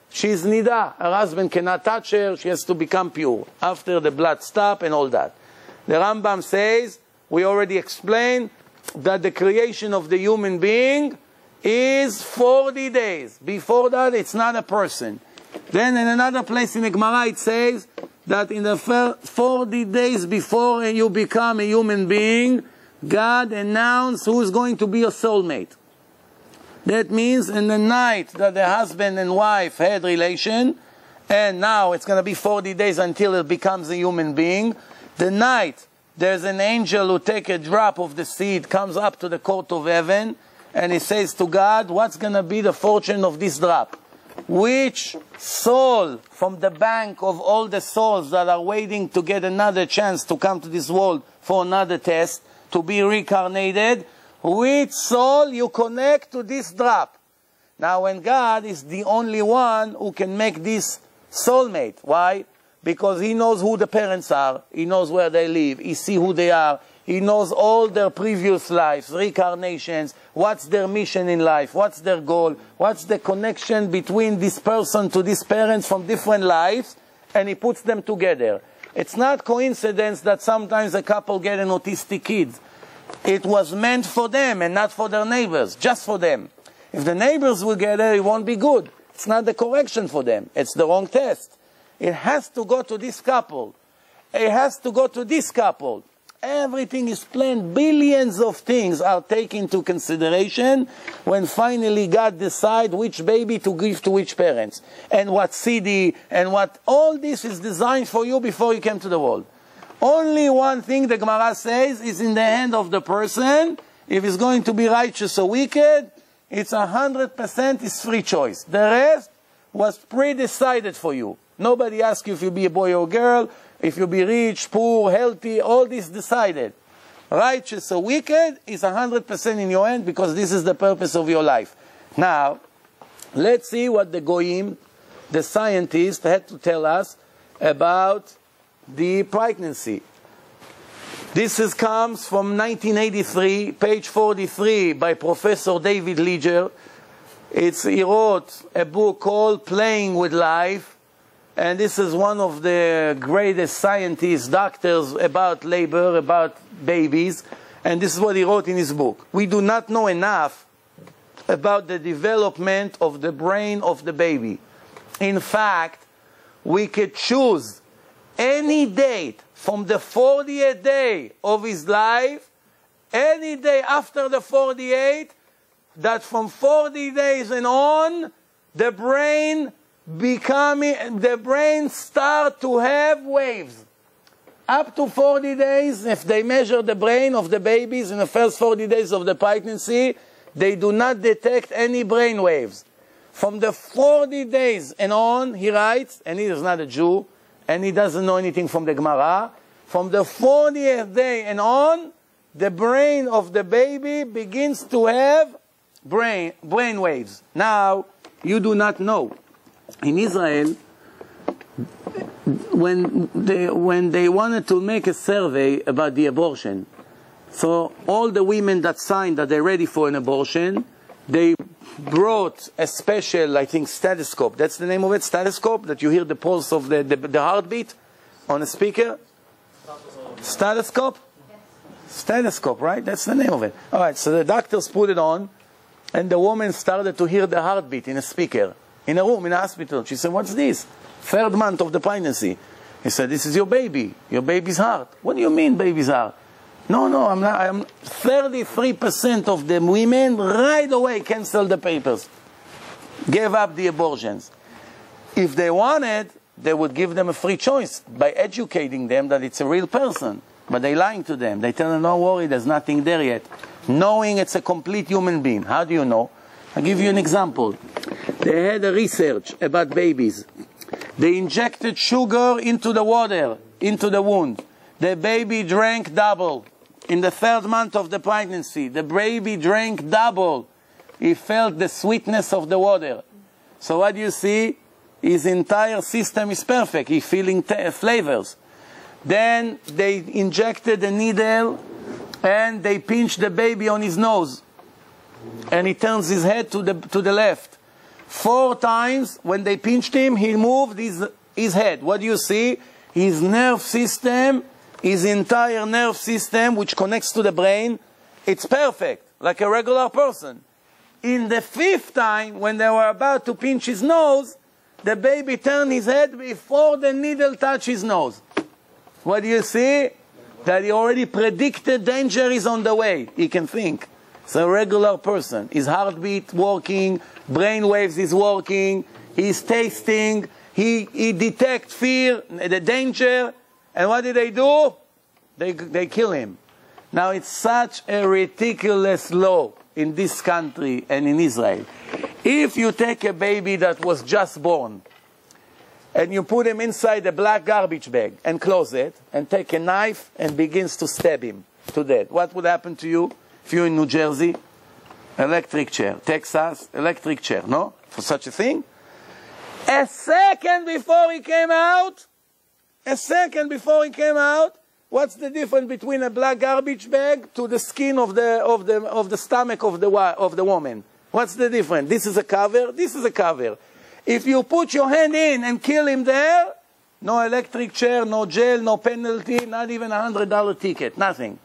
She's nida. Her husband cannot touch her. She has to become pure after the blood stop and all that. The Rambam says, we already explained, that the creation of the human being is 40 days. Before that, it's not a person. Then in another place in the Gemara, it says that in the 40 days before you become a human being, God announced who is going to be your soulmate. That means in the night that the husband and wife had relation, and now it's going to be 40 days until it becomes a human being, the night there's an angel who takes a drop of the seed, comes up to the court of heaven, and he says to God, what's going to be the fortune of this drop? Which soul from the bank of all the souls that are waiting to get another chance to come to this world for another test, to be reincarnated, which soul you connect to this drop? Now when God is the only one who can make this soulmate. Why? Because He knows who the parents are, He knows where they live, He sees who they are, He knows all their previous lives, reincarnations, what's their mission in life, what's their goal, what's the connection between this person to these parents from different lives, and He puts them together. It's not coincidence that sometimes a couple get an autistic kid. It was meant for them and not for their neighbors, just for them. If the neighbors will get it, it won't be good. It's not the correction for them. It's the wrong test. It has to go to this couple. It has to go to this couple. Everything is planned. Billions of things are taken into consideration when finally God decides which baby to give to which parents. And what CD, and what all this is designed for you before you came to the world. Only one thing the Gemara says is in the hand of the person. If it's going to be righteous or wicked, it's 100% is free choice. The rest was pre-decided for you. Nobody asks you if you be a boy or a girl, if you be rich, poor, healthy, all this decided. Righteous or wicked is 100% in your hand because this is the purpose of your life. Now, let's see what the Goyim, the scientists, had to tell us about the pregnancy. This comes from 1983, page 43, by Professor David Leger. He wrote a book called Playing with Life. And this is one of the greatest scientists, doctors about labor, about babies. And this is what he wrote in his book. We do not know enough about the development of the brain of the baby. In fact, we could choose any date from the 40th day of his life, any day after the 48th, that from 40 days and on, the brain start to have waves. Up to 40 days, if they measure the brain of the babies in the first 40 days of the pregnancy, they do not detect any brain waves. From the 40 days and on, he writes, and he is not a Jew, and he doesn't know anything from the Gemara, from the 40th day and on, the brain of the baby begins to have brain waves. Now, you do not know. In Israel, when they wanted to make a survey about the abortion, so all the women that signed that they're ready for an abortion, they brought a special, I think, stethoscope. That's the name of it, stethoscope, that you hear the pulse of the heartbeat on a speaker. Stethoscope? Stethoscope, right? That's the name of it. All right, so the doctors put it on, and the woman started to hear the heartbeat in a speaker. In a room, in a hospital. She said, what's this? 3rd month of the pregnancy. He said, this is your baby. Your baby's heart. What do you mean, baby's heart? No, I'm not. 33% of the women right away canceled the papers. Gave up the abortions. If they wanted, they would give them a free choice by educating them that it's a real person. But they're lying to them. They tell them, don't worry, there's nothing there yet. Knowing it's a complete human being. How do you know? I'll give you an example. They had a research about babies. They injected sugar into the water, into the wound. The baby drank double. In the 3rd month of the pregnancy, the baby drank double. He felt the sweetness of the water. So what you see, his entire system is perfect. He's feeling flavors. Then they injected a needle and they pinched the baby on his nose. And he turns his head to the left. 4 times when they pinched him, he moved his head. What do you see? His nerve system, his entire nerve system, which connects to the brain, it's perfect, like a regular person. In the 5th time, when they were about to pinch his nose, the baby turned his head before the needle touched his nose. What do you see? That he already predicted danger is on the way. He can think. It's a regular person. His heartbeat working, brain waves is working, he's tasting, he detects fear, the danger, and what did they do? They kill him. Now it's such a ridiculous law in this country and in Israel. If you take a baby that was just born and you put him inside a black garbage bag and close it and take a knife and begins to stab him to death, what would happen to you? If you're in New Jersey, electric chair. Texas, electric chair. No? For such a thing? A second before he came out, what's the difference between a black garbage bag to the skin of the stomach of the woman? What's the difference? This is a cover, this is a cover. If you put your hand in and kill him there, no electric chair, no jail, no penalty, not even $100 ticket, nothing.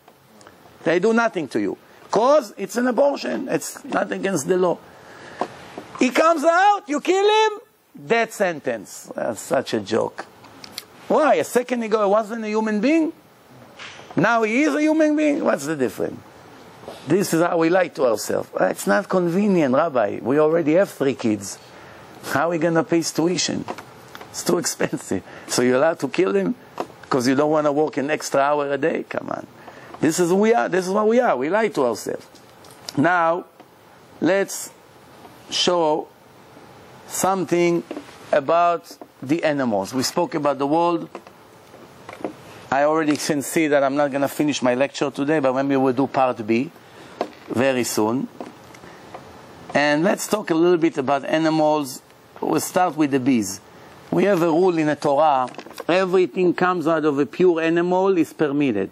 They do nothing to you. Because it's an abortion. It's not against the law. He comes out, you kill him, death sentence. That's such a joke. Why? A second ago he wasn't a human being? Now he is a human being? What's the difference? This is how we lie to ourselves. It's not convenient, Rabbi. We already have 3 kids. How are we going to pay his tuition? It's too expensive. So you're allowed to kill him because you don't want to work an extra hour a day? Come on. This is who we are. This is what we are. We lie to ourselves. Now, let's show something about the animals. We spoke about the world. I already can see that I'm not going to finish my lecture today, but maybe we'll do part B very soon. And let's talk a little bit about animals. We'll start with the bees. We have a rule in the Torah. Everything comes out of a pure animal is permitted.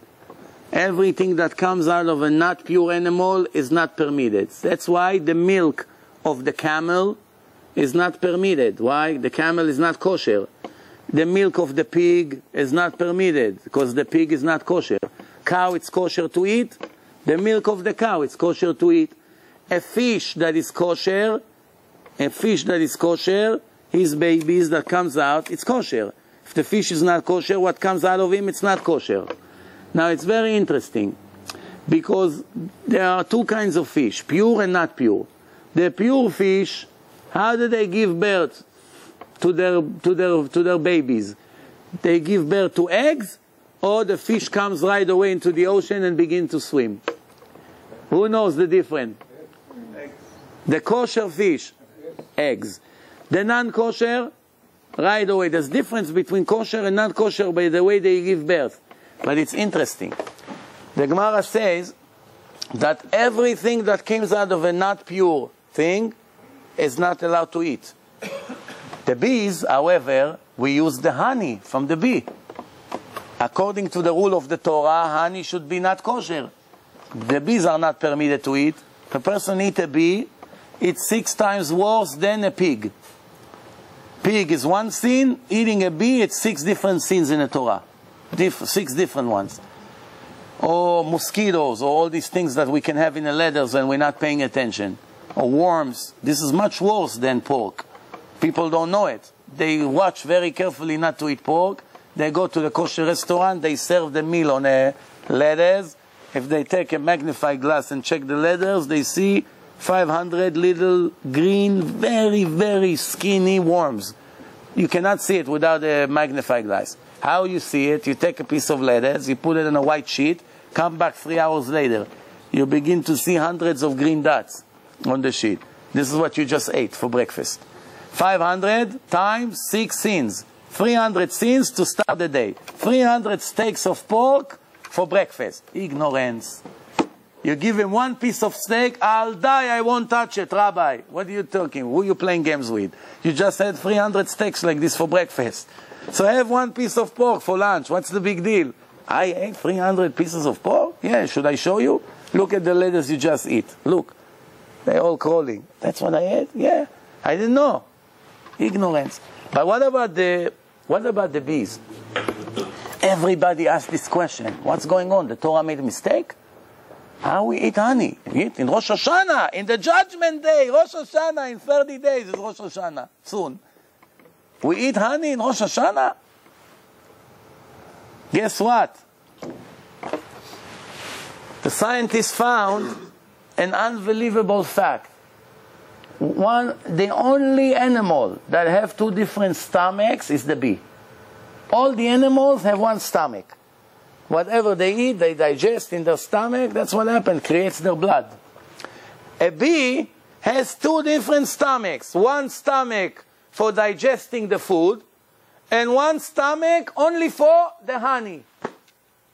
Everything that comes out of a not pure animal is not permitted. That's why the milk of the camel is not permitted. Why? The camel is not kosher. The milk of the pig is not permitted because the pig is not kosher. Cow, it's kosher to eat. The milk of the cow, it's kosher to eat. A fish that is kosher, his babies that comes out, it's kosher. If the fish is not kosher, what comes out of him, it's not kosher. Now it's very interesting because there are 2 kinds of fish, pure and not pure. The pure fish, how do they give birth to their babies? They give birth to eggs, or the fish comes right away into the ocean and begin to swim? Who knows the difference? Eggs. The kosher fish, eggs. The non-kosher, right away. There's difference between kosher and non-kosher by the way they give birth. But it's interesting. The Gemara says that everything that comes out of a not pure thing is not allowed to eat. The bees, however, we use the honey from the bee. According to the rule of the Torah, honey should be not kosher. The bees are not permitted to eat. If a person eats a bee, it's 6 times worse than a pig. Pig is one sin, eating a bee, it's 6 different sins in the Torah. 6 different ones. Or mosquitoes, or all these things that we can have in the leathers when we're not paying attention. Or worms. This is much worse than pork. People don't know it. They watch very carefully not to eat pork. They go to the kosher restaurant, they serve the meal on leathers. If they take a magnifying glass and check the leathers, they see 500 little green, very, very skinny worms. You cannot see it without a magnifying glass. How you see it? You take a piece of leathers, you put it on a white sheet, come back 3 hours later. You begin to see hundreds of green dots on the sheet. This is what you just ate for breakfast. 500 times 6 sins. 300 sins to start the day. 300 steaks of pork for breakfast. Ignorance. You give him one piece of steak, I'll die, I won't touch it, Rabbi. What are you talking? Who are you playing games with? You just had 300 steaks like this for breakfast. So have one piece of pork for lunch. What's the big deal? I ate 300 pieces of pork? Yeah, should I show you? Look at the lettuce you just eat. Look. They're all crawling. That's what I ate? Yeah. I didn't know. Ignorance. But what about the bees? Everybody asks this question. What's going on? The Torah made a mistake? How we eat honey? We eat in Rosh Hashanah, in the Judgment Day. Rosh Hashanah, in 30 days is Rosh Hashanah. Soon. We eat honey in Rosh Hashanah? Guess what? The scientists found an unbelievable fact. The only animal that have two different stomachs is the bee. All the animals have one stomach. Whatever they eat, they digest in their stomach. That's what happens, creates their blood. A bee has two different stomachs. One stomach for digesting the food, and one stomach only for the honey.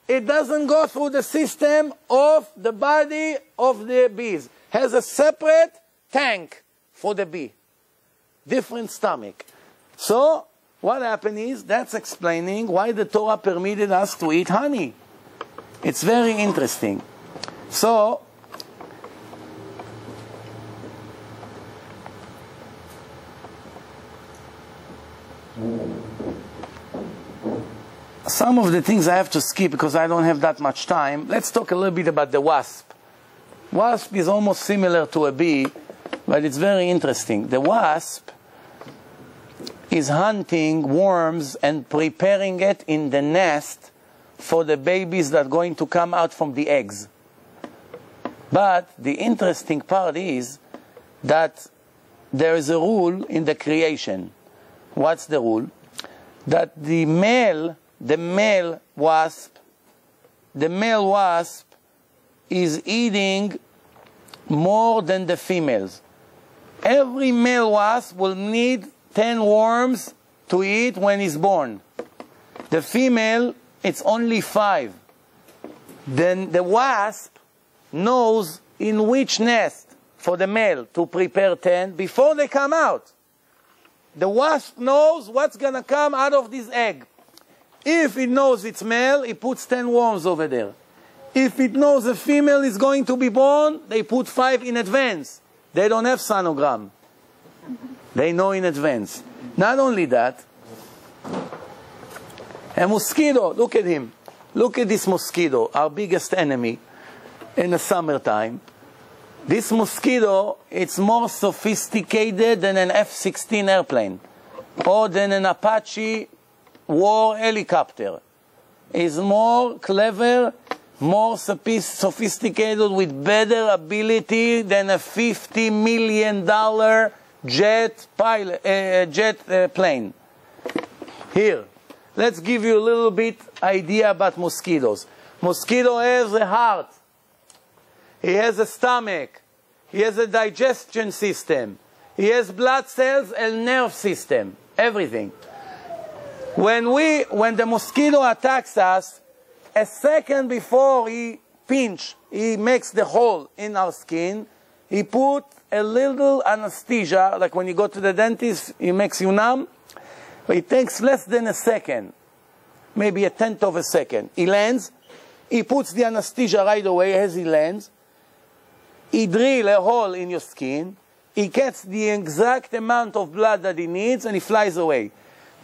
It doesn't go through the system of the body of the bees. Has a separate tank for the bee. Different stomach. So, what happened is, that's explaining why the Torah permitted us to eat honey. It's very interesting. So, some of the things I have to skip because I don't have that much time. Let's talk a little bit about the wasp. Wasp is almost similar to a bee, but it's very interesting. The wasp is hunting worms and preparing it in the nest for the babies that are going to come out from the eggs. But the interesting part is that there is a rule in the creation. What's the rule? That the male wasp is eating more than the females. Every male wasp will need 10 worms to eat when he's born. The female, it's only 5. Then the wasp knows in which nest for the male to prepare 10 before they come out. The wasp knows what's going to come out of this egg. If it knows it's male, it puts 10 worms over there. If it knows a female is going to be born, they put 5 in advance. They don't have sonogram. They know in advance. Not only that, a mosquito, look at him. Look at this mosquito, our biggest enemy in the summertime. This mosquito, it's more sophisticated than an F-16 airplane or than an Apache war helicopter. It's more clever, more sophisticated, with better ability than a $50 million jet plane. Here, let's give you a little bit idea about mosquitoes. Mosquito has a heart. He has a stomach. He has a digestion system. He has blood cells and nerve system. Everything. When the mosquito attacks us, a second before he makes the hole in our skin, he put a little anesthesia, like when you go to the dentist, he makes you numb. But it takes less than a second, maybe a tenth of a second. He lands, he puts the anesthesia right away as he lands. He drills a hole in your skin. He gets the exact amount of blood that he needs, and he flies away.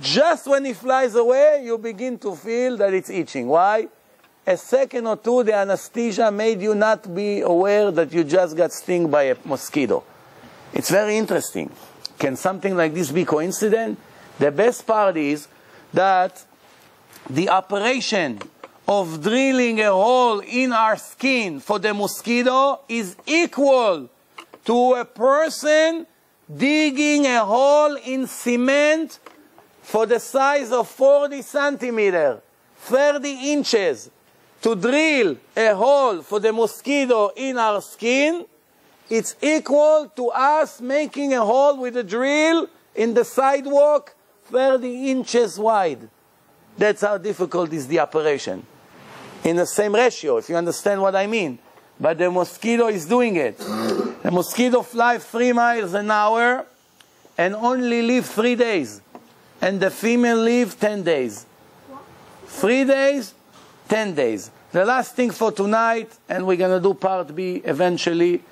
Just when he flies away, you begin to feel that it's itching. Why? A second or two, the anesthesia made you not be aware that you just got stung by a mosquito. It's very interesting. Can something like this be coincident? The best part is that the operation of drilling a hole in our skin for the mosquito is equal to a person digging a hole in cement for the size of 40 centimeters, 30 inches. To drill a hole for the mosquito in our skin, it's equal to us making a hole with a drill in the sidewalk 30 inches wide. That's how difficult is the operation. In the same ratio, if you understand what I mean. but the mosquito is doing it. The mosquito flies 3 miles an hour and only live 3 days. And the female live 10 days. 3 days, 10 days. The last thing for tonight, and we're going to do part B eventually,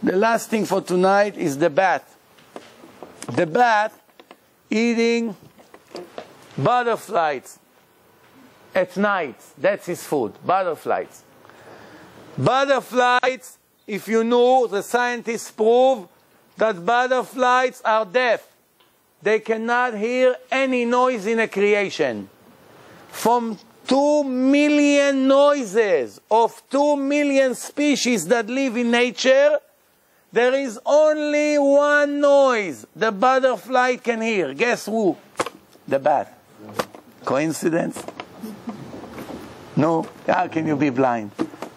the last thing for tonight is the bat. The bat eating butterflies at night. That's his food, butterflies. Butterflies, if you knew, the scientists prove that butterflies are deaf. They cannot hear any noise in a creation. From 2 million noises of 2 million species that live in nature, there is only one noise the butterfly can hear. Guess who? The bat. Coincidence? No? How can you be blind?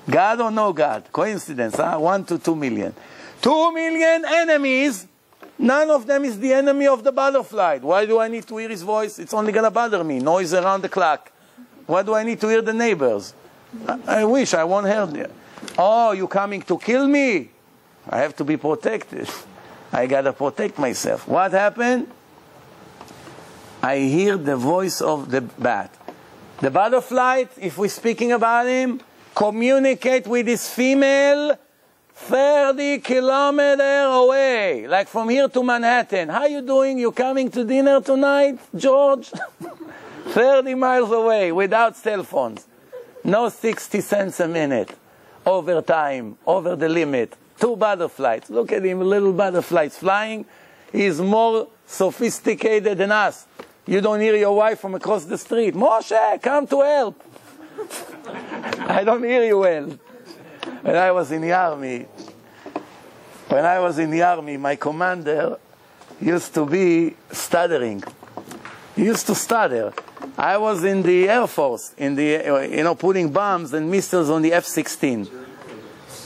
God or no God? Coincidence, huh? 1 to 2 million. 2 million enemies. None of them is the enemy of the butterfly. Why do I need to hear his voice? It's only going to bother me. Noise around the clock. Why do I need to hear the neighbors? I wish I won't hear them. Oh, you coming to kill me? I have to be protected. I got to protect myself. What happened? I hear the voice of the bat. The butterfly, if we're speaking about him, communicate with his female 30 kilometers away, like from here to Manhattan. How you doing? You coming to dinner tonight, George? 30 miles away, without cell phones. No 60 cents a minute. Overtime, over the limit. 2 butterflies. Look at him, little butterflies flying. He's more sophisticated than us. You don't hear your wife from across the street. Moshe, come to help. I don't hear you well. When I was in the army, my commander used to be stuttering. He used to stutter. I was in the Air Force, in the, putting bombs and missiles on the F-16.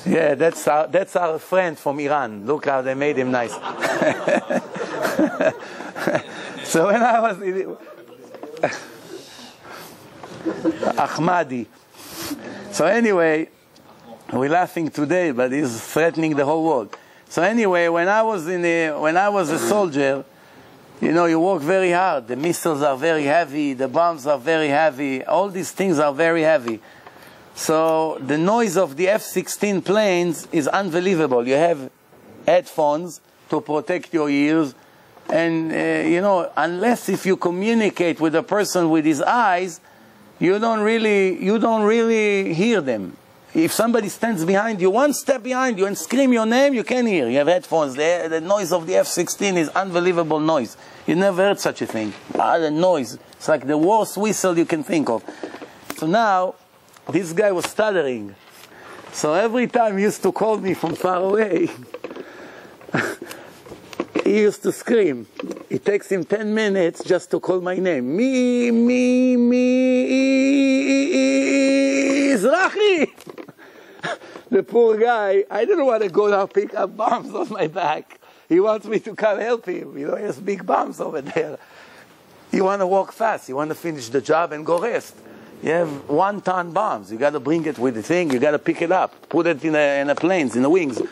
Yeah, that's our friend from Iran. Look how they made him nice. So when I was in Ahmadi. So anyway, we're laughing today, but he's threatening the whole world. So anyway, when I was a soldier, you work very hard. The missiles are very heavy, the bombs are very heavy, all these things are very heavy. So the noise of the F-16 planes is unbelievable. You have headphones to protect your ears, and unless if you communicate with a person with his eyes, you don't really hear them. If somebody stands behind you, one step behind you, and scream your name, you can hear. You have headphones. The noise of the F-16 is unbelievable noise. You never heard such a thing. The noise. It's like the worst whistle you can think of. So now, this guy was stuttering. So every time he used to call me from far away, he used to scream. It takes him 10 minutes just to call my name. Mizrachi! The poor guy, I didn't want to go now pick up bombs on my back. He wants me to come help him. He has big bombs over there. You want to walk fast. You want to finish the job and go rest. You have 1-ton bombs. You got to bring it with the thing. You got to pick it up. Put it in the planes, in the wings.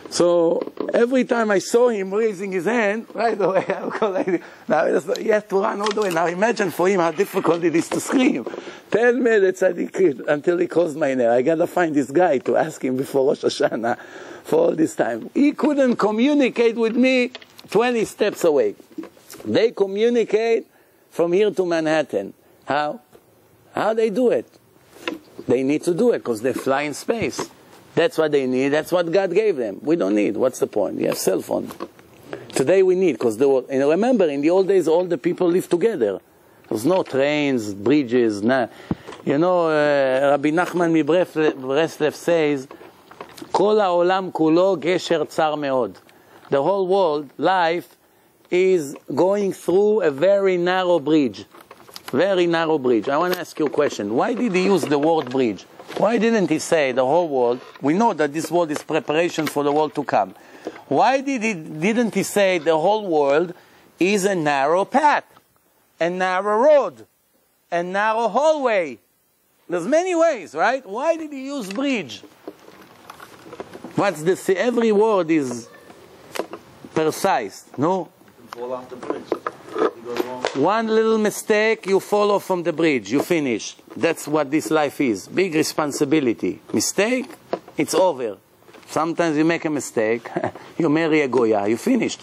So every time I saw him raising his hand, right away, I would go like this. Now he has to run all the way. Now imagine for him how difficult it is to scream. 10 minutes until he calls my name. I got to find this guy to ask him before Rosh Hashanah for all this time. He couldn't communicate with me 20 steps away. They communicate from here to Manhattan. How? How they do it? They need to do it because they fly in space. That's what they need. That's what God gave them. We don't need. What's the point? You have cell phone. Today we need, because remember, in the old days, all the people lived together. There's no trains, bridges. Rabbi Nachman Breslev says, "Kol ha'olam kulo gesher tzar meod." The whole world, life, is going through a very narrow bridge. Very narrow bridge. I want to ask you a question. Why did he use the word bridge? Why didn't he say the whole world? We know that this world is preparation for the world to come. Why didn't he say the whole world is a narrow path, a narrow road, a narrow hallway? There's many ways, right? Why did he use bridge? What's the every word is precise, no? Fall off the bridge. You go wrong. One little mistake, you fall off from the bridge, you finished. That's what this life is. Big responsibility. Mistake, it's over. Sometimes you make a mistake, you marry a Goya, you finished.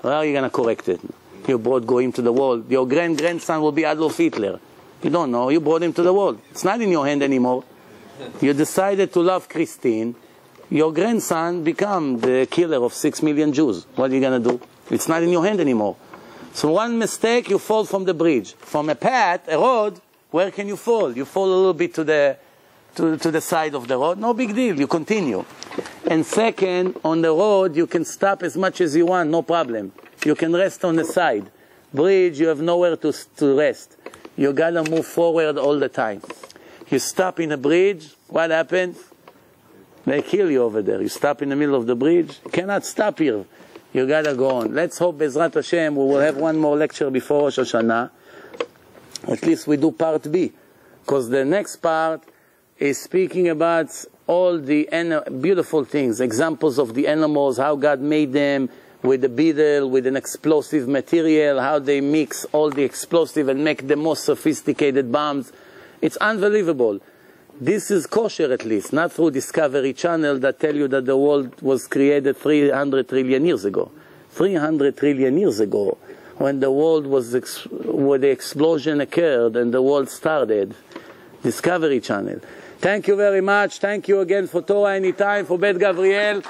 How are you going to correct it? You brought Goyim to the world. Your grandson will be Adolf Hitler. You don't know, you brought him to the world. It's not in your hand anymore. You decided to love Christine. Your grandson become the killer of 6 million Jews. What are you going to do? It's not in your hand anymore. So one mistake, you fall from the bridge. From a path, a road, where can you fall? You fall a little bit to the side of the road. No big deal, you continue. And second, on the road, you can stop as much as you want, no problem. You can rest on the side. Bridge, you have nowhere to rest. You gotta move forward all the time. You stop in a bridge, what happens? They kill you over there. You stop in the middle of the bridge, you cannot stop here. You gotta go on. Let's hope, Bezrat Hashem, we will have one more lecture before Rosh Hashanah. At least we do part B. Because the next part is speaking about all the beautiful things, examples of the animals, how God made them with the beetle, with an explosive material, how they mix all the explosive and make the most sophisticated bombs. It's unbelievable. This is kosher at least, not through Discovery Channel that tell you that the world was created 300 trillion years ago. 300 trillion years ago, when the world was, where the explosion occurred and the world started. Discovery Channel. Thank you very much. Thank you again for Torah Anytime, for Bet Gabriel.